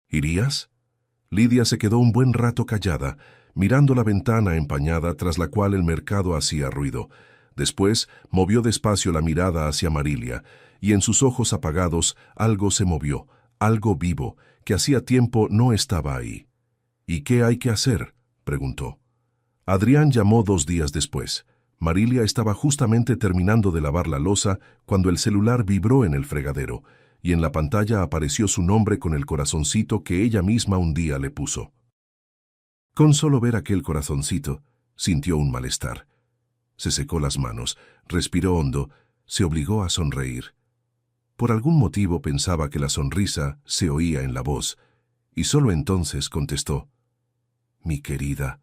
¿Irías? Lidia se quedó un buen rato callada, mirando la ventana empañada tras la cual el mercado hacía ruido. Después movió despacio la mirada hacia Marilia, y en sus ojos apagados algo se movió, algo vivo, que hacía tiempo no estaba ahí. ¿Y qué hay que hacer?, preguntó. Adrián llamó 2 días después. Marilia estaba justamente terminando de lavar la loza cuando el celular vibró en el fregadero, y en la pantalla apareció su nombre con el corazoncito que ella misma un día le puso. Con solo ver aquel corazoncito, sintió un malestar. Se secó las manos, respiró hondo, se obligó a sonreír. Por algún motivo pensaba que la sonrisa se oía en la voz, y solo entonces contestó: «Mi querida».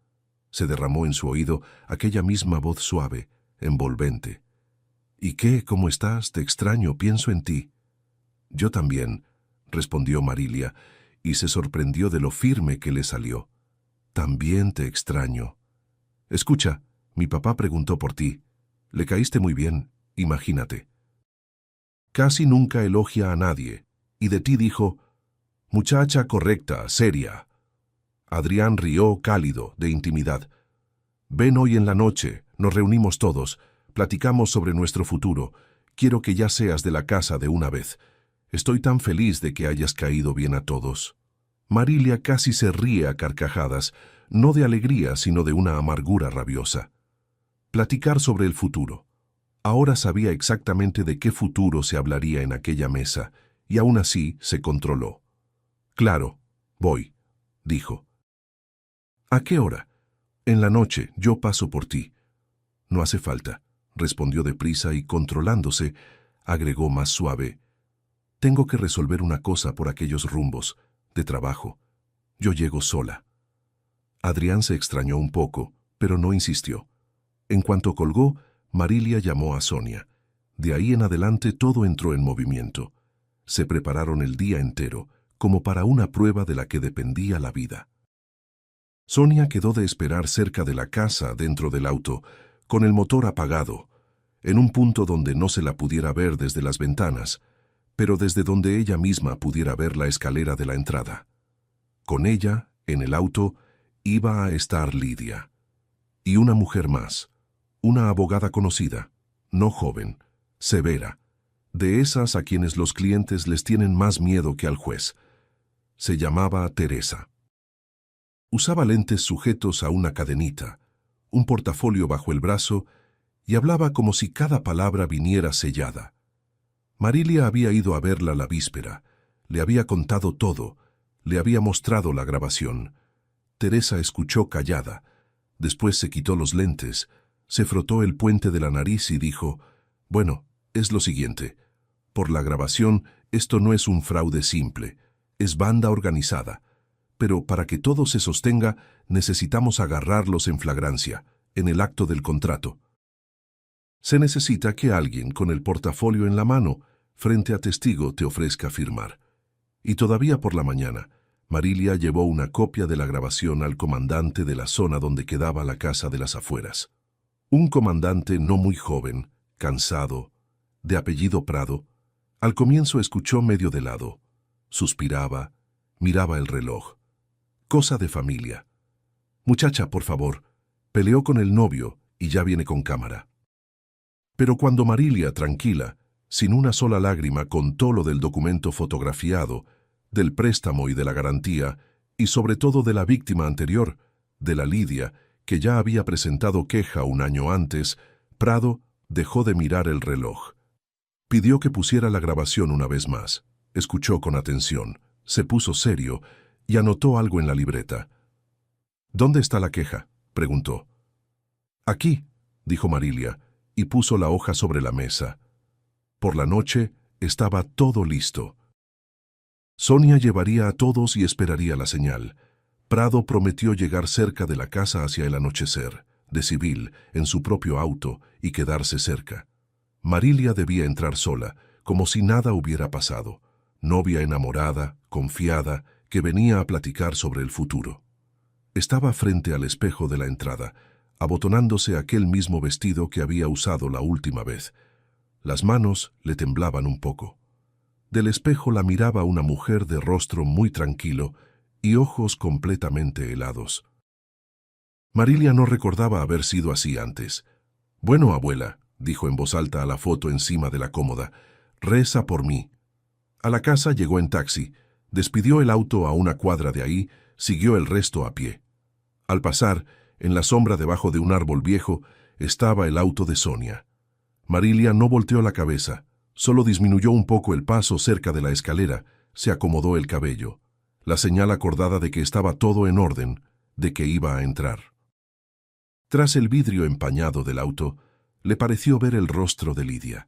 Se derramó en su oído aquella misma voz suave, envolvente. «¿Y qué? ¿Cómo estás? Te extraño, pienso en ti». «Yo también», respondió Marilia, y se sorprendió de lo firme que le salió. «También te extraño. Escucha, mi papá preguntó por ti. Le caíste muy bien, imagínate. Casi nunca elogia a nadie, y de ti dijo: muchacha correcta, seria». Adrián rió cálido, de intimidad. «Ven hoy en la noche, nos reunimos todos, platicamos sobre nuestro futuro. Quiero que ya seas de la casa de una vez. Estoy tan feliz de que hayas caído bien a todos». Marilia casi se ríe a carcajadas, no de alegría, sino de una amargura rabiosa. Platicar sobre el futuro. Ahora sabía exactamente de qué futuro se hablaría en aquella mesa, y aún así se controló. «Claro, voy», dijo. «¿A qué hora?» «En la noche, yo paso por ti». «No hace falta», respondió deprisa y, controlándose, agregó más suave: «Tengo que resolver una cosa por aquellos rumbos, de trabajo. Yo llego sola». Adrián se extrañó un poco, pero no insistió. En cuanto colgó, Marilia llamó a Sonia. De ahí en adelante todo entró en movimiento. Se prepararon el día entero, como para una prueba de la que dependía la vida. Sonia quedó de esperar cerca de la casa, dentro del auto, con el motor apagado, en un punto donde no se la pudiera ver desde las ventanas, pero desde donde ella misma pudiera ver la escalera de la entrada. Con ella, en el auto, iba a estar Lidia. Y una mujer más, una abogada conocida, no joven, severa, de esas a quienes los clientes les tienen más miedo que al juez. Se llamaba Teresa. Usaba lentes sujetos a una cadenita, un portafolio bajo el brazo, y hablaba como si cada palabra viniera sellada. Marilia había ido a verla la víspera, le había contado todo, le había mostrado la grabación. Teresa escuchó callada, después se quitó los lentes, se frotó el puente de la nariz y dijo: «Bueno, es lo siguiente. Por la grabación, esto no es un fraude simple, es banda organizada. Pero para que todo se sostenga, necesitamos agarrarlos en flagrancia, en el acto del contrato. Se necesita que alguien con el portafolio en la mano, frente a testigo, te ofrezca firmar». Y todavía por la mañana, Marilia llevó una copia de la grabación al comandante de la zona donde quedaba la casa de las afueras. Un comandante no muy joven, cansado, de apellido Prado. Al comienzo escuchó medio de lado, suspiraba, miraba el reloj. Cosa de familia. «Muchacha, por favor», peleó con el novio y ya viene con cámara. Pero cuando Marilia, tranquila, sin una sola lágrima, contó lo del documento fotografiado, del préstamo y de la garantía, y sobre todo de la víctima anterior, de la Lidia, que ya había presentado queja un año antes, Prado dejó de mirar el reloj. Pidió que pusiera la grabación una vez más. Escuchó con atención, se puso serio y anotó algo en la libreta. «¿Dónde está la queja?», preguntó. «Aquí», dijo Marilia, y puso la hoja sobre la mesa. Por la noche estaba todo listo. Sonia llevaría a todos y esperaría la señal. Prado prometió llegar cerca de la casa hacia el anochecer, de civil, en su propio auto, y quedarse cerca. Marilia debía entrar sola, como si nada hubiera pasado. Novia enamorada, confiada, que venía a platicar sobre el futuro. Estaba frente al espejo de la entrada, abotonándose aquel mismo vestido que había usado la última vez. Las manos le temblaban un poco. Del espejo la miraba una mujer de rostro muy tranquilo y ojos completamente helados. Marilia no recordaba haber sido así antes. «Bueno, abuela», dijo en voz alta a la foto encima de la cómoda, «reza por mí». A la casa llegó en taxi, despidió el auto a una cuadra de ahí, siguió el resto a pie. Al pasar, en la sombra debajo de un árbol viejo, estaba el auto de Sonia. Marilia no volteó la cabeza, solo disminuyó un poco el paso cerca de la escalera, se acomodó el cabello, la señal acordada de que estaba todo en orden, de que iba a entrar. Tras el vidrio empañado del auto, le pareció ver el rostro de Lidia.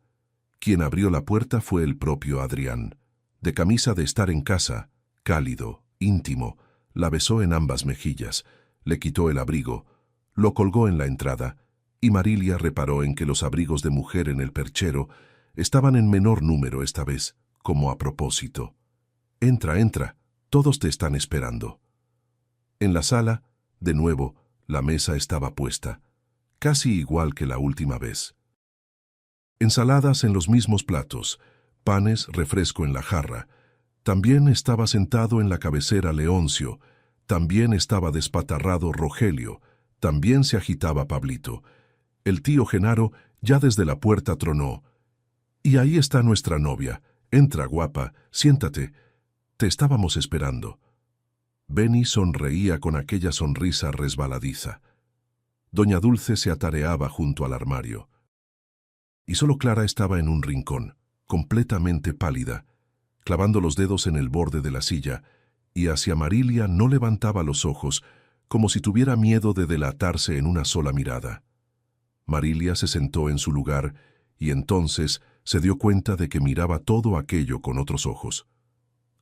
Quien abrió la puerta fue el propio Adrián. De camisa de estar en casa, cálido, íntimo, la besó en ambas mejillas, le quitó el abrigo, lo colgó en la entrada, y Marilia reparó en que los abrigos de mujer en el perchero estaban en menor número esta vez, como a propósito. «Entra, entra, todos te están esperando». En la sala, de nuevo, la mesa estaba puesta, casi igual que la última vez. Ensaladas en los mismos platos, panes, refresco en la jarra. También estaba sentado en la cabecera Leoncio, también estaba despatarrado Rogelio, también se agitaba Pablito. El tío Genaro ya desde la puerta tronó. «Y ahí está nuestra novia. Entra, guapa, siéntate. Te estábamos esperando». Beni sonreía con aquella sonrisa resbaladiza. Doña Dulce se atareaba junto al armario. Y solo Clara estaba en un rincón, completamente pálida, clavando los dedos en el borde de la silla, y hacia Marilia no levantaba los ojos, como si tuviera miedo de delatarse en una sola mirada. Marilia se sentó en su lugar, y entonces se dio cuenta de que miraba todo aquello con otros ojos.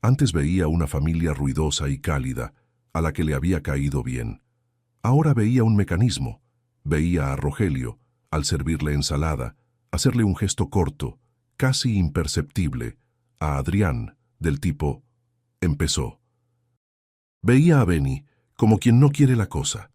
Antes veía una familia ruidosa y cálida, a la que le había caído bien. Ahora veía un mecanismo. Veía a Rogelio, al servirle ensalada, hacerle un gesto corto, casi imperceptible, a Adrián, del tipo, empezó. Veía a Beni, como quien no quiere la cosa,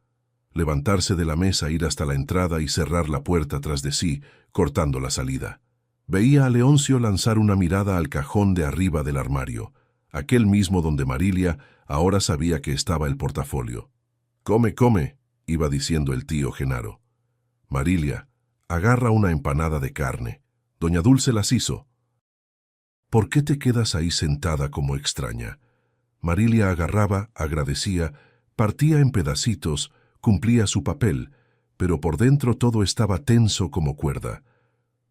levantarse de la mesa, ir hasta la entrada y cerrar la puerta tras de sí, cortando la salida. Veía a Leoncio lanzar una mirada al cajón de arriba del armario, aquel mismo donde Marilia ahora sabía que estaba el portafolio. «Come, come», iba diciendo el tío Genaro. «Marilia, agarra una empanada de carne. Doña Dulce las hizo». «¿Por qué te quedas ahí sentada como extraña?». Marilia agarraba, agradecía, partía en pedacitos, cumplía su papel, pero por dentro todo estaba tenso como cuerda.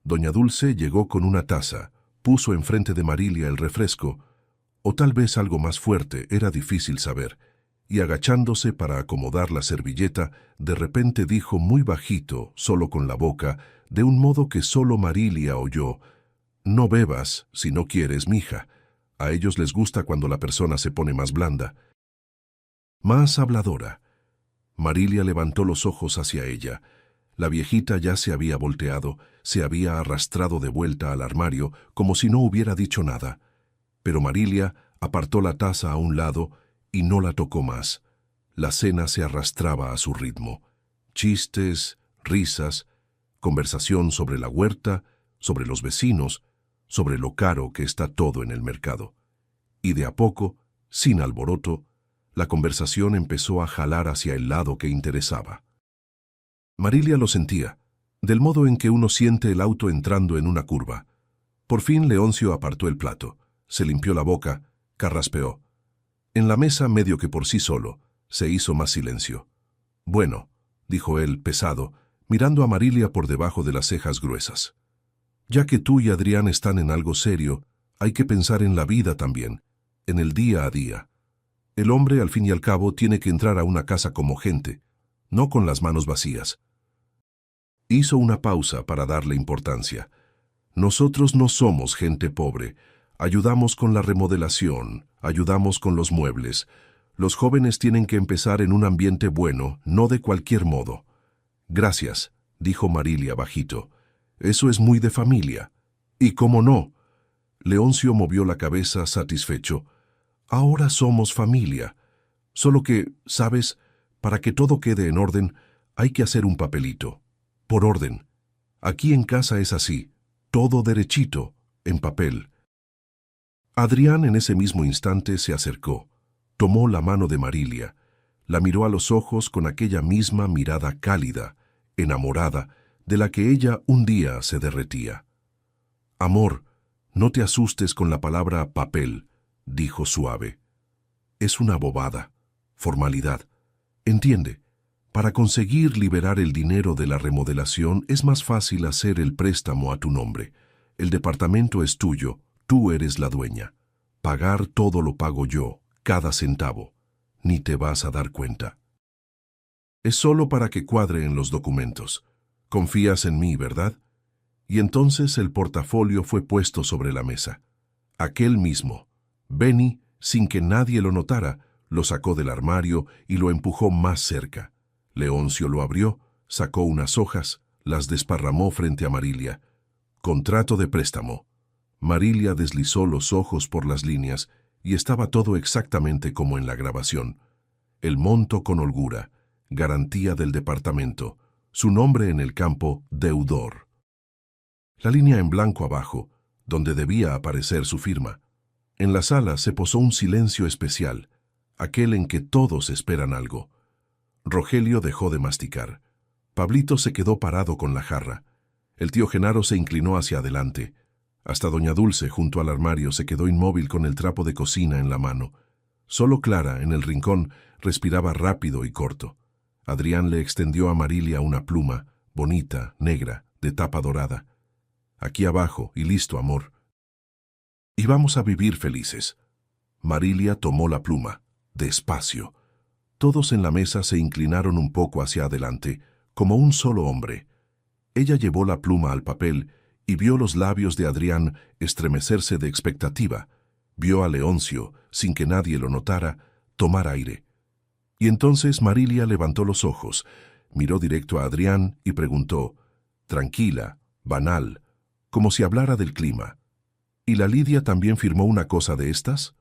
Doña Dulce llegó con una taza, puso enfrente de Marilia el refresco, o tal vez algo más fuerte, era difícil saber, y agachándose para acomodar la servilleta, de repente dijo muy bajito, solo con la boca, de un modo que solo Marilia oyó: «No bebas, si no quieres, mija. A ellos les gusta cuando la persona se pone más blanda». Más habladora. Marilia levantó los ojos hacia ella. La viejita ya se había volteado, se había arrastrado de vuelta al armario, como si no hubiera dicho nada. Pero Marilia apartó la taza a un lado y no la tocó más. La cena se arrastraba a su ritmo. Chistes, risas, conversación sobre la huerta, sobre los vecinos, sobre lo caro que está todo en el mercado. Y de a poco, sin alboroto, la conversación empezó a jalar hacia el lado que interesaba. Marilia lo sentía, del modo en que uno siente el auto entrando en una curva. Por fin Leoncio apartó el plato, se limpió la boca, carraspeó. En la mesa, medio que por sí solo, se hizo más silencio. «Bueno», dijo él, pesado, mirando a Marilia por debajo de las cejas gruesas. Ya que tú y Adrián están en algo serio, hay que pensar en la vida también, en el día a día. El hombre, al fin y al cabo, tiene que entrar a una casa como gente, no con las manos vacías. Hizo una pausa para darle importancia. Nosotros no somos gente pobre. Ayudamos con la remodelación, ayudamos con los muebles. Los jóvenes tienen que empezar en un ambiente bueno, no de cualquier modo. Gracias, dijo Marilia bajito. Eso es muy de familia. ¿Y cómo no? Leoncio movió la cabeza satisfecho. Ahora somos familia. Solo que, ¿sabes? Para que todo quede en orden, hay que hacer un papelito. Por orden. Aquí en casa es así. Todo derechito, en papel. Adrián en ese mismo instante se acercó, tomó la mano de Marilia, la miró a los ojos con aquella misma mirada cálida, enamorada, de la que ella un día se derretía. «Amor, no te asustes con la palabra papel», dijo suave. «Es una bobada, formalidad. Entiende, para conseguir liberar el dinero de la remodelación es más fácil hacer el préstamo a tu nombre. El departamento es tuyo, tú eres la dueña. Pagar todo lo pago yo, cada centavo. Ni te vas a dar cuenta. Es solo para que cuadre en los documentos. Confías en mí, ¿verdad?» Y entonces el portafolio fue puesto sobre la mesa. Aquel mismo. Benny, sin que nadie lo notara, lo sacó del armario y lo empujó más cerca. Leoncio lo abrió, sacó unas hojas, las desparramó frente a Marilia. Contrato de préstamo. Marilia deslizó los ojos por las líneas y estaba todo exactamente como en la grabación. El monto con holgura, garantía del departamento, su nombre en el campo, deudor. La línea en blanco abajo, donde debía aparecer su firma. En la sala se posó un silencio especial, aquel en que todos esperan algo. Rogelio dejó de masticar. Pablito se quedó parado con la jarra. El tío Genaro se inclinó hacia adelante. Hasta doña Dulce, junto al armario, se quedó inmóvil con el trapo de cocina en la mano. Solo Clara, en el rincón, respiraba rápido y corto. Adrián le extendió a Marilia una pluma, bonita, negra, de tapa dorada. «Aquí abajo, y listo, amor. Y vamos a vivir felices». Marilia tomó la pluma, despacio. Todos en la mesa se inclinaron un poco hacia adelante, como un solo hombre. Ella llevó la pluma al papel y vio los labios de Adrián estremecerse de expectativa. Vio a Leoncio, sin que nadie lo notara, tomar aire. Y entonces Marilia levantó los ojos, miró directo a Adrián y preguntó, tranquila, banal, como si hablara del clima. ¿Y la Lidia también firmó una cosa de estas?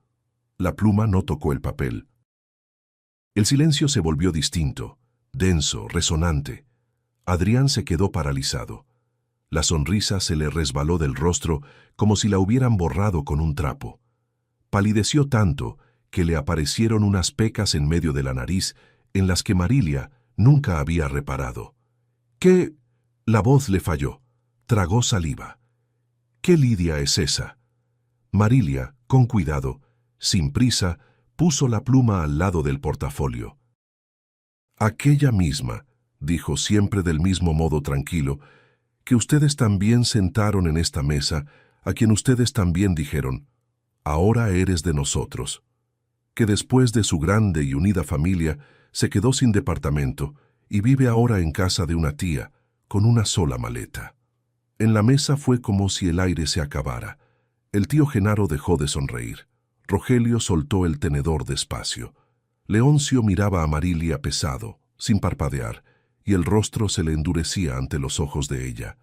La pluma no tocó el papel. El silencio se volvió distinto, denso, resonante. Adrián se quedó paralizado. La sonrisa se le resbaló del rostro como si la hubieran borrado con un trapo. Palideció tanto que le aparecieron unas pecas en medio de la nariz en las que Marilia nunca había reparado. ¿Qué? La voz le falló. Tragó saliva. ¿Qué Lidia es esa? Marilia, con cuidado, sin prisa, puso la pluma al lado del portafolio. Aquella misma, dijo siempre del mismo modo tranquilo, que ustedes también sentaron en esta mesa, a quien ustedes también dijeron, ahora eres de nosotros. Que después de su grande y unida familia, se quedó sin departamento y vive ahora en casa de una tía, con una sola maleta. En la mesa fue como si el aire se acabara. El tío Genaro dejó de sonreír. Rogelio soltó el tenedor despacio. Leoncio miraba a Marilia pesado, sin parpadear, y el rostro se le endurecía ante los ojos de ella.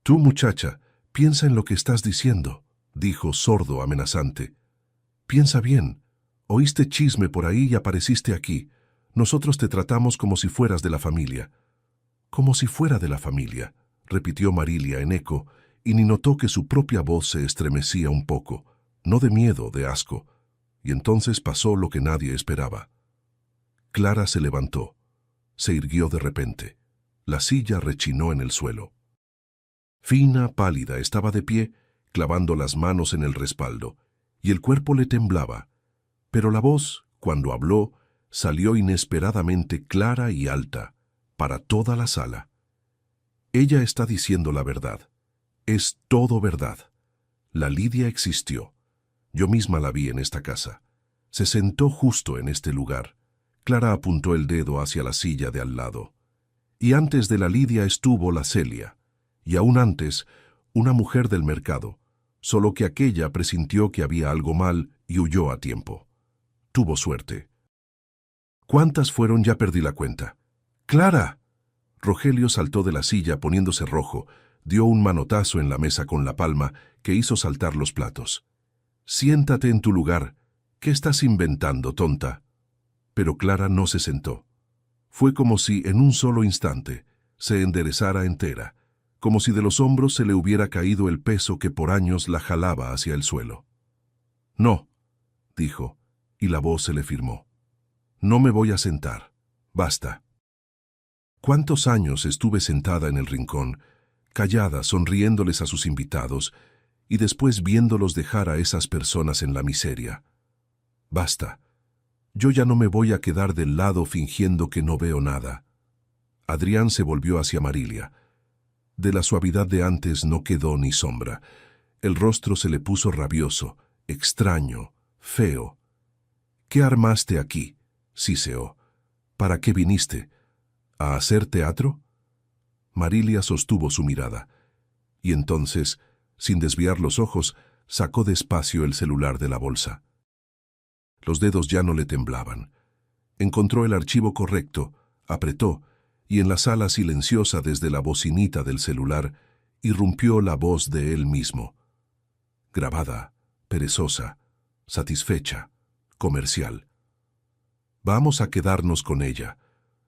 «Tú, muchacha, piensa en lo que estás diciendo», dijo sordo, amenazante. «Piensa bien. Oíste chisme por ahí y apareciste aquí. Nosotros te tratamos como si fueras de la familia». «Como si fuera de la familia», repitió Marilia en eco, y ni notó que su propia voz se estremecía un poco, no de miedo, de asco. Y entonces pasó lo que nadie esperaba. Clara se levantó. Se irguió de repente. La silla rechinó en el suelo. Fina, pálida, estaba de pie, clavando las manos en el respaldo, y el cuerpo le temblaba. Pero la voz, cuando habló, salió inesperadamente clara y alta, para toda la sala. Ella está diciendo la verdad. Es todo verdad. La Lidia existió. Yo misma la vi en esta casa. Se sentó justo en este lugar. Clara apuntó el dedo hacia la silla de al lado. Y antes de la Lidia estuvo la Celia. Y aún antes, una mujer del mercado. Solo que aquella presintió que había algo mal y huyó a tiempo. Tuvo suerte. ¿Cuántas fueron? Ya perdí la cuenta. ¡Clara! Rogelio saltó de la silla poniéndose rojo, dio un manotazo en la mesa con la palma que hizo saltar los platos. Siéntate en tu lugar. ¿Qué estás inventando, tonta? Pero Clara no se sentó. Fue como si en un solo instante se enderezara entera, como si de los hombros se le hubiera caído el peso que por años la jalaba hacia el suelo. No, dijo, y la voz se le firmó. No me voy a sentar. Basta. ¿Cuántos años estuve sentada en el rincón, callada, sonriéndoles a sus invitados, y después viéndolos dejar a esas personas en la miseria? Basta. Yo ya no me voy a quedar del lado fingiendo que no veo nada. Adrián se volvió hacia Marilia. De la suavidad de antes no quedó ni sombra. El rostro se le puso rabioso, extraño, feo. ¿Qué armaste aquí? Siseó. ¿Para qué viniste? ¿A hacer teatro? Marilia sostuvo su mirada. Y entonces, sin desviar los ojos, sacó despacio el celular de la bolsa. Los dedos ya no le temblaban. Encontró el archivo correcto, apretó, y en la sala silenciosa desde la bocinita del celular, irrumpió la voz de él mismo. Grabada, perezosa, satisfecha, comercial. Vamos a quedarnos con ella.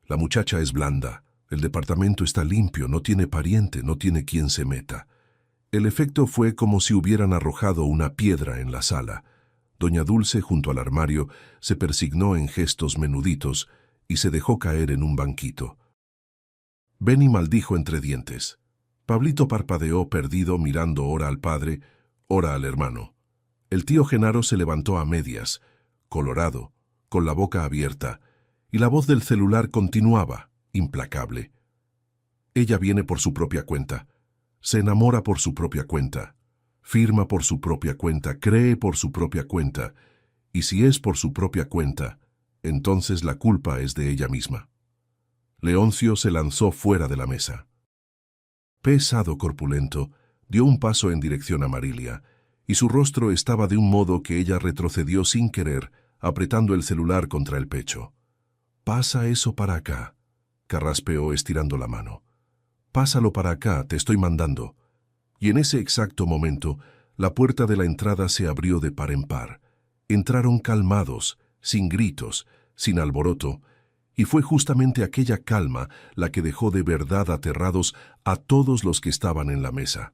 La muchacha es blanda, el departamento está limpio, no tiene pariente, no tiene quien se meta. El efecto fue como si hubieran arrojado una piedra en la sala. Doña Dulce, junto al armario, se persignó en gestos menuditos y se dejó caer en un banquito. Beni maldijo entre dientes. Pablito parpadeó perdido mirando ora al padre, ora al hermano. El tío Genaro se levantó a medias, colorado, con la boca abierta, y la voz del celular continuaba, implacable. Ella viene por su propia cuenta, se enamora por su propia cuenta, firma por su propia cuenta, cree por su propia cuenta, y si es por su propia cuenta, entonces la culpa es de ella misma. Leoncio se lanzó fuera de la mesa. Pesado, corpulento, dio un paso en dirección a Marilia, y su rostro estaba de un modo que ella retrocedió sin querer, apretando el celular contra el pecho. «Pasa eso para acá», carraspeó estirando la mano. «Pásalo para acá, te estoy mandando». Y en ese exacto momento, la puerta de la entrada se abrió de par en par. Entraron calmados, sin gritos, sin alboroto, y fue justamente aquella calma la que dejó de verdad aterrados a todos los que estaban en la mesa.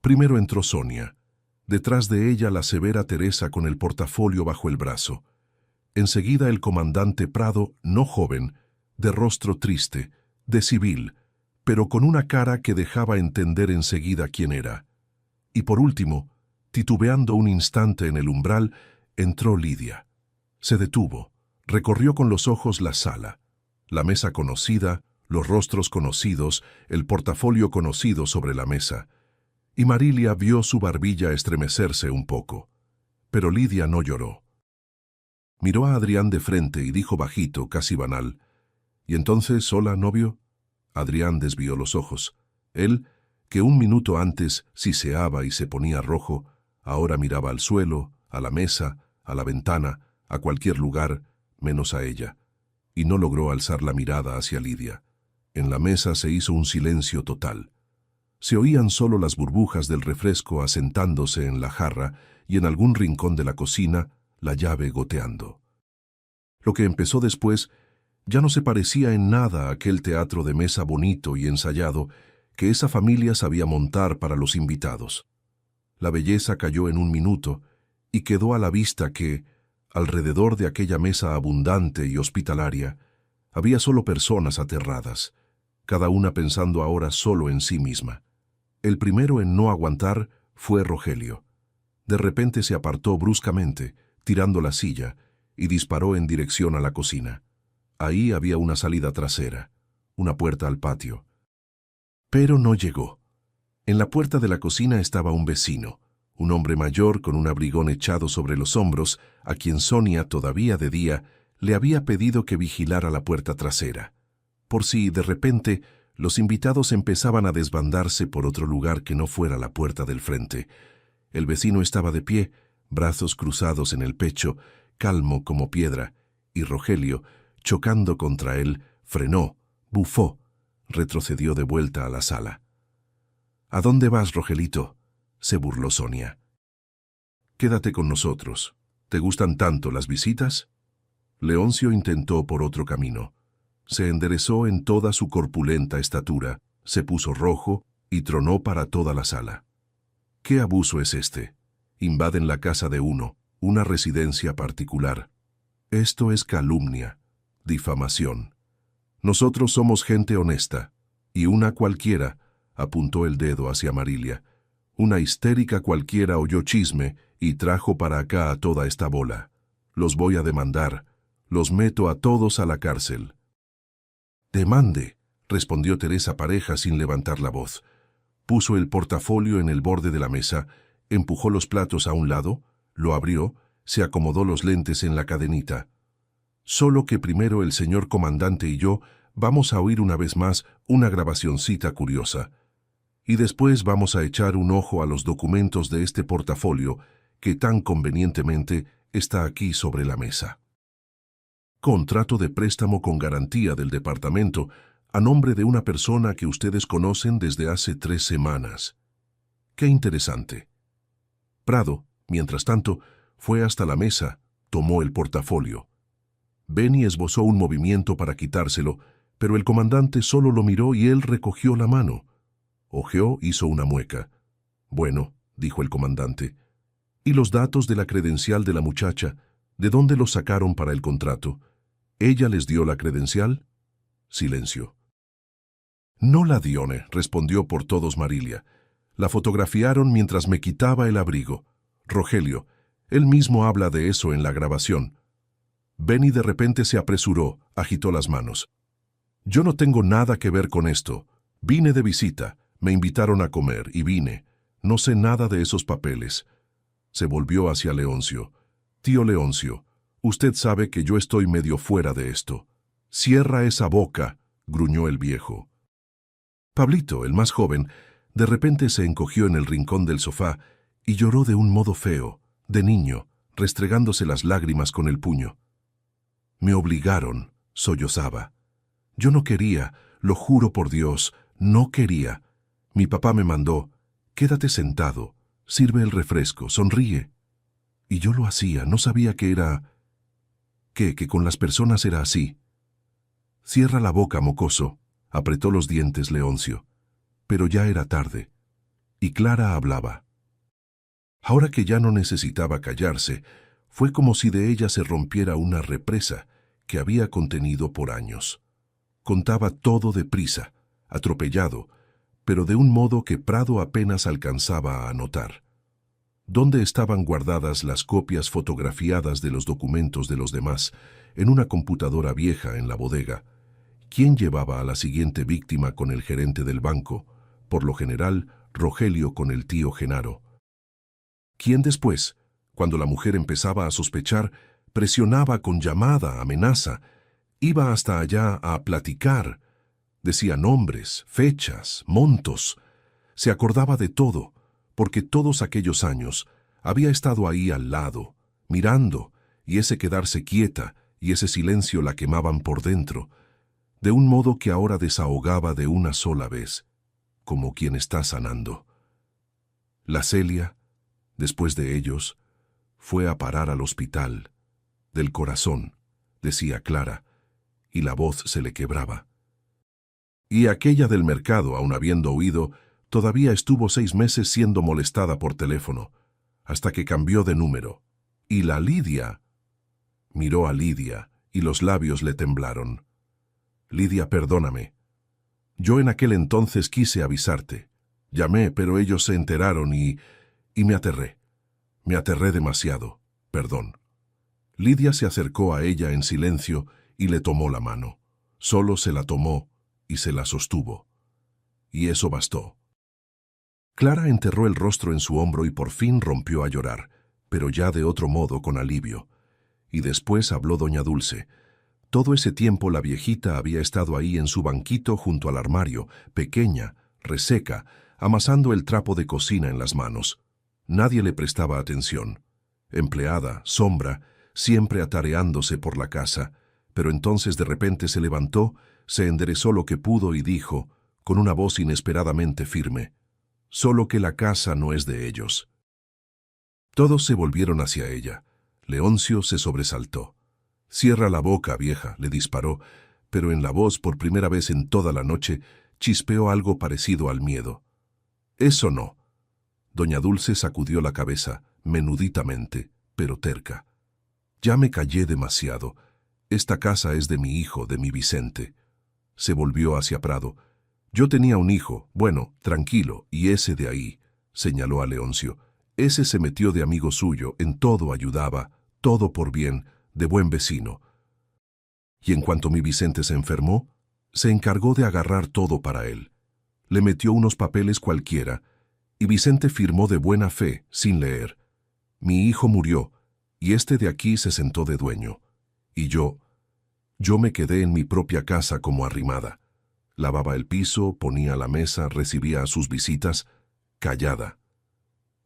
Primero entró Sonia. Detrás de ella la severa Teresa con el portafolio bajo el brazo. Enseguida el comandante Prado, no joven, de rostro triste, de civil, pero con una cara que dejaba entender enseguida quién era. Y por último, titubeando un instante en el umbral, entró Lidia. Se detuvo, recorrió con los ojos la sala, la mesa conocida, los rostros conocidos, el portafolio conocido sobre la mesa, y Marilia vio su barbilla estremecerse un poco. Pero Lidia no lloró. Miró a Adrián de frente y dijo bajito, casi banal, «¿Y entonces, hola, novio?» Adrián desvió los ojos. Él, que un minuto antes siseaba y se ponía rojo, ahora miraba al suelo, a la mesa, a la ventana, a cualquier lugar, menos a ella, y no logró alzar la mirada hacia Lidia. En la mesa se hizo un silencio total. Se oían solo las burbujas del refresco asentándose en la jarra y en algún rincón de la cocina la llave goteando. Lo que empezó después ya no se parecía en nada a aquel teatro de mesa bonito y ensayado que esa familia sabía montar para los invitados. La belleza cayó en un minuto y quedó a la vista que, alrededor de aquella mesa abundante y hospitalaria, había solo personas aterradas, cada una pensando ahora solo en sí misma. El primero en no aguantar fue Rogelio. De repente se apartó bruscamente, tirando la silla, y disparó en dirección a la cocina. Ahí había una salida trasera, una puerta al patio. Pero no llegó. En la puerta de la cocina estaba un vecino, un hombre mayor con un abrigón echado sobre los hombros, a quien Sonia, todavía de día, le había pedido que vigilara la puerta trasera, por si, de repente, los invitados empezaban a desbandarse por otro lugar que no fuera la puerta del frente. El vecino estaba de pie, brazos cruzados en el pecho, calmo como piedra, y Rogelio, chocando contra él, frenó, bufó, retrocedió de vuelta a la sala. «¿A dónde vas, Rogelito?», se burló Sonia. «Quédate con nosotros. ¿Te gustan tanto las visitas?». Leoncio intentó por otro camino. Se enderezó en toda su corpulenta estatura, se puso rojo y tronó para toda la sala. «¿Qué abuso es este? Invaden la casa de uno, una residencia particular. Esto es calumnia, difamación. Nosotros somos gente honesta, y una cualquiera», apuntó el dedo hacia Marilia, «una histérica cualquiera oyó chisme y trajo para acá a toda esta bola. Los voy a demandar, los meto a todos a la cárcel». «Demande», respondió Teresa Pareja sin levantar la voz. Puso el portafolio en el borde de la mesa, empujó los platos a un lado, lo abrió, se acomodó los lentes en la cadenita. «Solo que primero el señor comandante y yo vamos a oír una vez más una grabacioncita curiosa. Y después vamos a echar un ojo a los documentos de este portafolio que tan convenientemente está aquí sobre la mesa. Contrato de préstamo con garantía del departamento a nombre de una persona que ustedes conocen desde hace 3 semanas. Qué interesante». Prado, mientras tanto, fue hasta la mesa, tomó el portafolio. Beni esbozó un movimiento para quitárselo, pero el comandante solo lo miró y él recogió la mano. Ojeó, hizo una mueca. «Bueno», dijo el comandante. «¿Y los datos de la credencial de la muchacha? ¿De dónde los sacaron para el contrato? ¿Ella les dio la credencial?». Silencio. «No la dione», respondió por todos Marilia. «La fotografiaron mientras me quitaba el abrigo. Rogelio, él mismo habla de eso en la grabación». Beni de repente se apresuró, agitó las manos. «Yo no tengo nada que ver con esto. Vine de visita, me invitaron a comer y vine. No sé nada de esos papeles». Se volvió hacia Leoncio. «Tío Leoncio, usted sabe que yo estoy medio fuera de esto». «Cierra esa boca», gruñó el viejo. Pablito, el más joven, de repente se encogió en el rincón del sofá y lloró de un modo feo, de niño, restregándose las lágrimas con el puño. «Me obligaron», sollozaba. «Yo no quería, lo juro por Dios, no quería. Mi papá me mandó, quédate sentado, sirve el refresco, sonríe». Y yo lo hacía, no sabía que era... que con las personas era así. «Cierra la boca, mocoso», apretó los dientes Leoncio. Pero ya era tarde, y Clara hablaba. Ahora que ya no necesitaba callarse, fue como si de ella se rompiera una represa que había contenido por años. Contaba todo deprisa, atropellado, pero de un modo que Prado apenas alcanzaba a notar. ¿Dónde estaban guardadas las copias fotografiadas de los documentos de los demás, en una computadora vieja en la bodega? ¿Quién llevaba a la siguiente víctima con el gerente del banco? Por lo general, Rogelio con el tío Genaro. ¿Quién después, cuando la mujer empezaba a sospechar, presionaba con llamada, amenaza, iba hasta allá a platicar, decía nombres, fechas, montos, se acordaba de todo, porque todos aquellos años había estado ahí al lado, mirando, y ese quedarse quieta y ese silencio la quemaban por dentro, de un modo que ahora desahogaba de una sola vez, como quien está sanando. La Celia, después de ellos, fue a parar al hospital, del corazón, decía Clara, y la voz se le quebraba. Y aquella del mercado, aun habiendo huido, todavía estuvo 6 meses siendo molestada por teléfono, hasta que cambió de número. Y la Lidia... Miró a Lidia, y los labios le temblaron. «Lidia, perdóname. Yo en aquel entonces quise avisarte. Llamé, pero ellos se enteraron y me aterré. Me aterré demasiado. Perdón». Lidia se acercó a ella en silencio y le tomó la mano. Solo se la tomó y se la sostuvo. Y eso bastó. Clara enterró el rostro en su hombro y por fin rompió a llorar, pero ya de otro modo, con alivio. Y después habló doña Dulce. Todo ese tiempo la viejita había estado ahí en su banquito junto al armario, pequeña, reseca, amasando el trapo de cocina en las manos. Nadie le prestaba atención. Empleada, sombra, siempre atareándose por la casa, pero entonces de repente se levantó, se enderezó lo que pudo y dijo, con una voz inesperadamente firme: «Solo que la casa no es de ellos». Todos se volvieron hacia ella. Leoncio se sobresaltó. «Cierra la boca, vieja», le disparó, pero en la voz, por primera vez en toda la noche, chispeó algo parecido al miedo. «Eso no». Doña Dulce sacudió la cabeza, menuditamente, pero terca. «Ya me callé demasiado. Esta casa es de mi hijo, de mi Vicente». Se volvió hacia Prado. «Yo tenía un hijo, bueno, tranquilo, y ese de ahí», señaló a Leoncio. «Ese se metió de amigo suyo, en todo ayudaba, todo por bien, de buen vecino. Y en cuanto mi Vicente se enfermó, se encargó de agarrar todo para él. Le metió unos papeles cualquiera, y Vicente firmó de buena fe, sin leer. Mi hijo murió, y este de aquí se sentó de dueño. Y yo me quedé en mi propia casa como arrimada. Lavaba el piso, ponía la mesa, recibía a sus visitas, callada».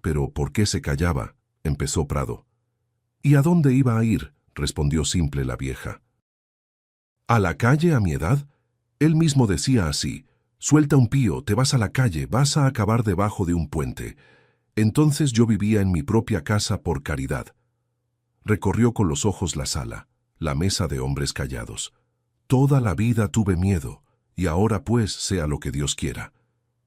«¿Pero por qué se callaba?», empezó Prado. «¿Y a dónde iba a ir?», respondió simple la vieja. «¿A la calle a mi edad?». Él mismo decía así: «Suelta un pío, te vas a la calle, vas a acabar debajo de un puente». Entonces yo vivía en mi propia casa por caridad». Recorrió con los ojos la sala, la mesa de hombres callados. «Toda la vida tuve miedo, y ahora pues sea lo que Dios quiera».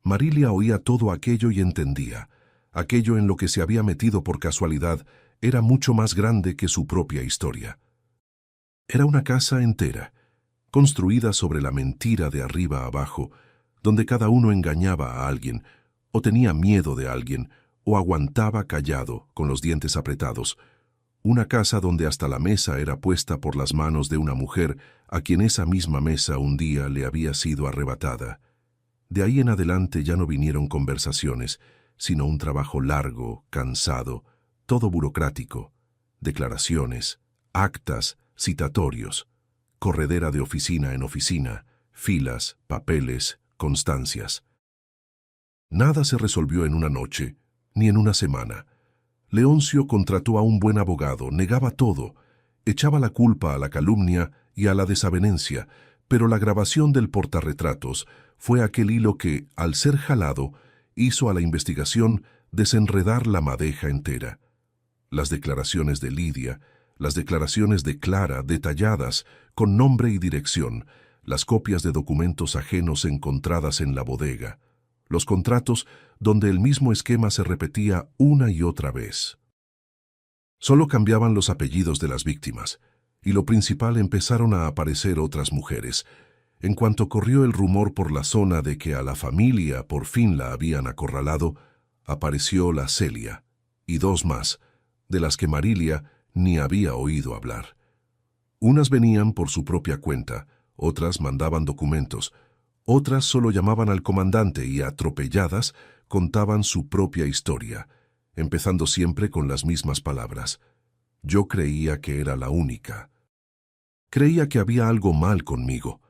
Marilia oía todo aquello y entendía. Aquello en lo que se había metido por casualidad era mucho más grande que su propia historia. Era una casa entera, construida sobre la mentira de arriba a abajo, donde cada uno engañaba a alguien, o tenía miedo de alguien, o aguantaba callado, con los dientes apretados. Una casa donde hasta la mesa era puesta por las manos de una mujer a quien esa misma mesa un día le había sido arrebatada. De ahí en adelante ya no vinieron conversaciones, sino un trabajo largo, cansado, todo burocrático, declaraciones, actas, citatorios, corredera de oficina en oficina, filas, papeles, constancias. Nada se resolvió en una noche, ni en una semana. Leoncio contrató a un buen abogado, negaba todo, echaba la culpa a la calumnia y a la desavenencia, pero la grabación del portarretratos fue aquel hilo que, al ser jalado, hizo a la investigación desenredar la madeja entera. Las declaraciones de Lidia, las declaraciones de Clara, detalladas, con nombre y dirección, las copias de documentos ajenos encontradas en la bodega, los contratos donde el mismo esquema se repetía una y otra vez. Solo cambiaban los apellidos de las víctimas, y lo principal, empezaron a aparecer otras mujeres. En cuanto corrió el rumor por la zona de que a la familia por fin la habían acorralado, apareció la Celia, y dos más, de las que Marilia ni había oído hablar. Unas venían por su propia cuenta, otras mandaban documentos, otras solo llamaban al comandante y, atropelladas, contaban su propia historia, empezando siempre con las mismas palabras. Yo creía que era la única. Creía que había algo mal conmigo.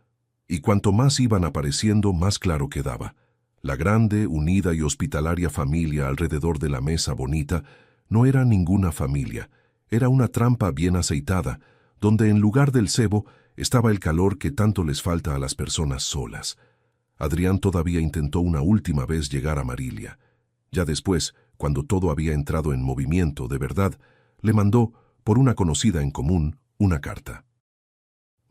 Y cuanto más iban apareciendo, más claro quedaba. La grande, unida y hospitalaria familia alrededor de la mesa bonita no era ninguna familia, era una trampa bien aceitada, donde en lugar del cebo estaba el calor que tanto les falta a las personas solas. Adrián todavía intentó una última vez llegar a Marilia. Ya después, cuando todo había entrado en movimiento de verdad, le mandó, por una conocida en común, una carta.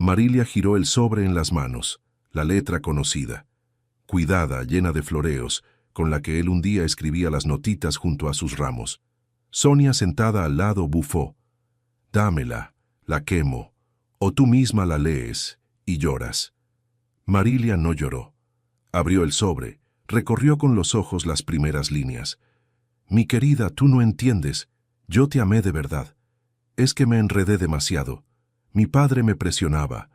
Marilia giró el sobre en las manos, la letra conocida, cuidada, llena de floreos, con la que él un día escribía las notitas junto a sus ramos. Sonia, sentada al lado, bufó: «Dámela, la quemo, o tú misma la lees y lloras». Marilia no lloró. Abrió el sobre, recorrió con los ojos las primeras líneas. «Mi querida, tú no entiendes. Yo te amé de verdad. Es que me enredé demasiado. Mi padre me presionaba.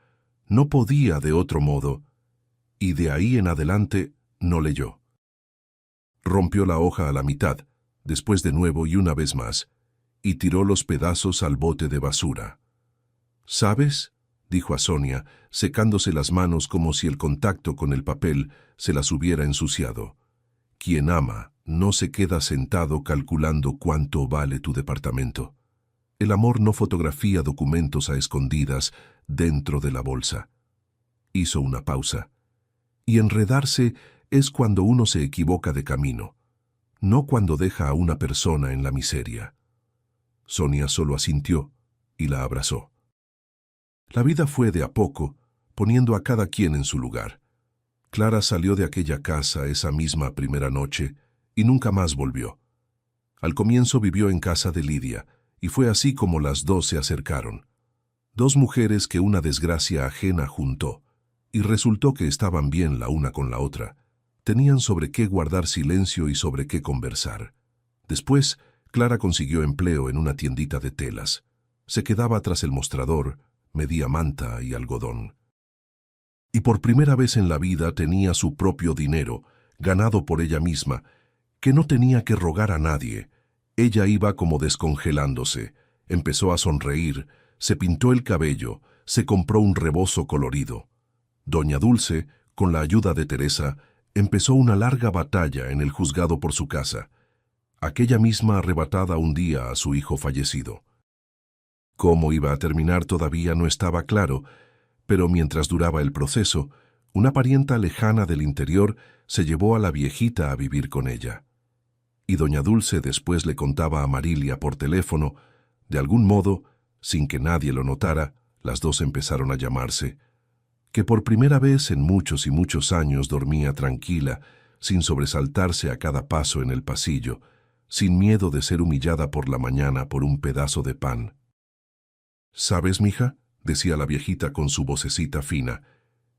No podía de otro modo». Y de ahí en adelante no leyó. Rompió la hoja a la mitad, después de nuevo y una vez más, y tiró los pedazos al bote de basura. «¿Sabes?», dijo a Sonia, secándose las manos como si el contacto con el papel se las hubiera ensuciado. «Quien ama no se queda sentado calculando cuánto vale tu departamento. El amor no fotografía documentos a escondidas dentro de la bolsa». Hizo una pausa. «Y enredarse es cuando uno se equivoca de camino, no cuando deja a una persona en la miseria». Sonia solo asintió y la abrazó. La vida fue de a poco, poniendo a cada quien en su lugar. Clara salió de aquella casa esa misma primera noche y nunca más volvió. Al comienzo vivió en casa de Lidia, y fue así como las dos se acercaron. Dos mujeres que una desgracia ajena juntó, y resultó que estaban bien la una con la otra. Tenían sobre qué guardar silencio y sobre qué conversar. Después, Clara consiguió empleo en una tiendita de telas. Se quedaba tras el mostrador, medía manta y algodón. Y por primera vez en la vida tenía su propio dinero, ganado por ella misma, que no tenía que rogar a nadie. Ella iba como descongelándose, empezó a sonreír, se pintó el cabello, se compró un rebozo colorido. Doña Dulce, con la ayuda de Teresa, empezó una larga batalla en el juzgado por su casa, aquella misma arrebatada un día a su hijo fallecido. Cómo iba a terminar todavía no estaba claro, pero mientras duraba el proceso, una parienta lejana del interior se llevó a la viejita a vivir con ella. Y doña Dulce después le contaba a Marilia por teléfono, de algún modo, sin que nadie lo notara, las dos empezaron a llamarse, que por primera vez en muchos y muchos años dormía tranquila, sin sobresaltarse a cada paso en el pasillo, sin miedo de ser humillada por la mañana por un pedazo de pan. «¿Sabes, mija?», decía la viejita con su vocecita fina,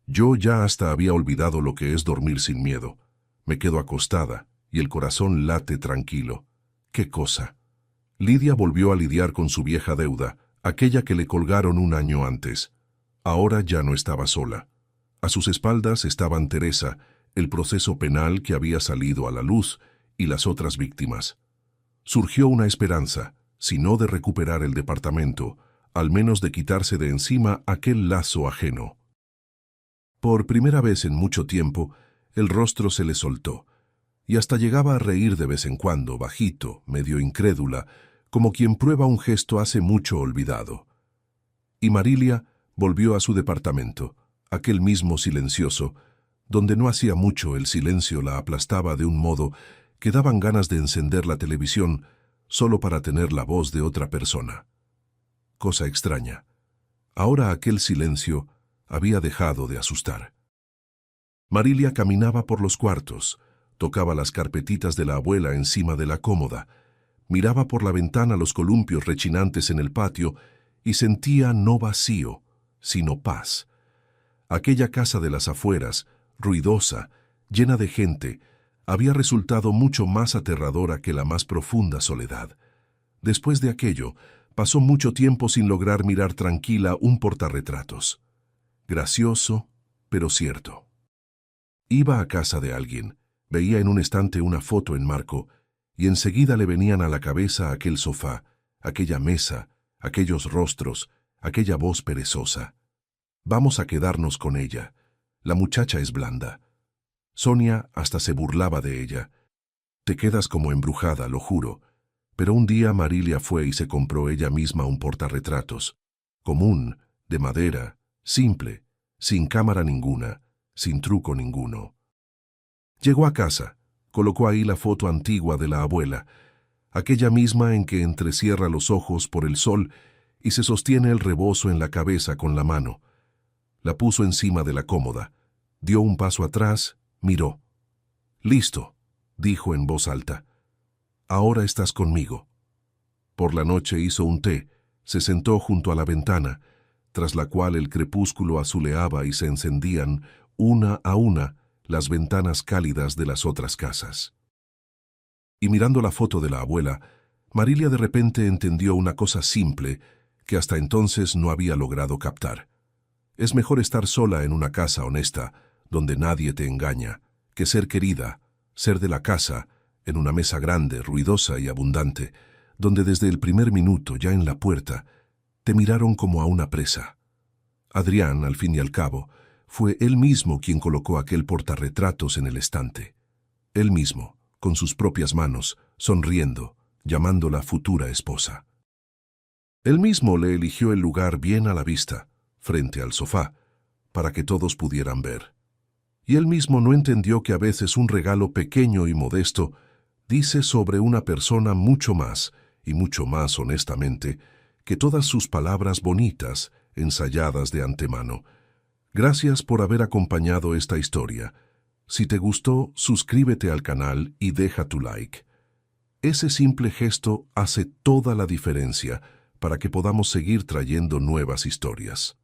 «yo ya hasta había olvidado lo que es dormir sin miedo. Me quedo acostada y el corazón late tranquilo. ¡Qué cosa!». Lidia volvió a lidiar con su vieja deuda, aquella que le colgaron un año antes. Ahora ya no estaba sola. A sus espaldas estaban Teresa, el proceso penal que había salido a la luz y las otras víctimas. Surgió una esperanza, si no de recuperar el departamento, al menos de quitarse de encima aquel lazo ajeno. Por primera vez en mucho tiempo, el rostro se le soltó, y hasta llegaba a reír de vez en cuando, bajito, medio incrédula, como quien prueba un gesto hace mucho olvidado. Y Marilia volvió a su departamento, aquel mismo silencioso, donde no hacía mucho el silencio la aplastaba de un modo que daban ganas de encender la televisión solo para tener la voz de otra persona. Cosa extraña. Ahora aquel silencio había dejado de asustar. Marilia caminaba por los cuartos, tocaba las carpetitas de la abuela encima de la cómoda, miraba por la ventana los columpios rechinantes en el patio y sentía no vacío, sino paz. Aquella casa de las afueras, ruidosa, llena de gente, había resultado mucho más aterradora que la más profunda soledad. Después de aquello, pasó mucho tiempo sin lograr mirar tranquila un portarretratos. Gracioso, pero cierto. Iba a casa de alguien, veía en un estante una foto en marco, y enseguida le venían a la cabeza aquel sofá, aquella mesa, aquellos rostros, aquella voz perezosa. «Vamos a quedarnos con ella. La muchacha es blanda». Sonia hasta se burlaba de ella. «Te quedas como embrujada, lo juro». Pero un día Marilia fue y se compró ella misma un portarretratos, común, de madera, simple, sin cámara ninguna, sin truco ninguno. Llegó a casa, colocó ahí la foto antigua de la abuela, aquella misma en que entrecierra los ojos por el sol y se sostiene el rebozo en la cabeza con la mano. La puso encima de la cómoda, dio un paso atrás, miró. «Listo», dijo en voz alta. «Ahora estás conmigo». Por la noche hizo un té, se sentó junto a la ventana, tras la cual el crepúsculo azuleaba y se encendían, una a una, las ventanas cálidas de las otras casas. Y mirando la foto de la abuela, Marilia de repente entendió una cosa simple que hasta entonces no había logrado captar. Es mejor estar sola en una casa honesta, donde nadie te engaña, que ser querida, ser de la casa, en una mesa grande, ruidosa y abundante, donde desde el primer minuto, ya en la puerta, te miraron como a una presa. Adrián, al fin y al cabo, fue él mismo quien colocó aquel portarretratos en el estante. Él mismo, con sus propias manos, sonriendo, llamándola futura esposa. Él mismo le eligió el lugar bien a la vista, frente al sofá, para que todos pudieran ver. Y él mismo no entendió que a veces un regalo pequeño y modesto dice sobre una persona mucho más, y mucho más honestamente, que todas sus palabras bonitas, ensayadas de antemano. Gracias por haber acompañado esta historia. Si te gustó, suscríbete al canal y deja tu like. Ese simple gesto hace toda la diferencia para que podamos seguir trayendo nuevas historias.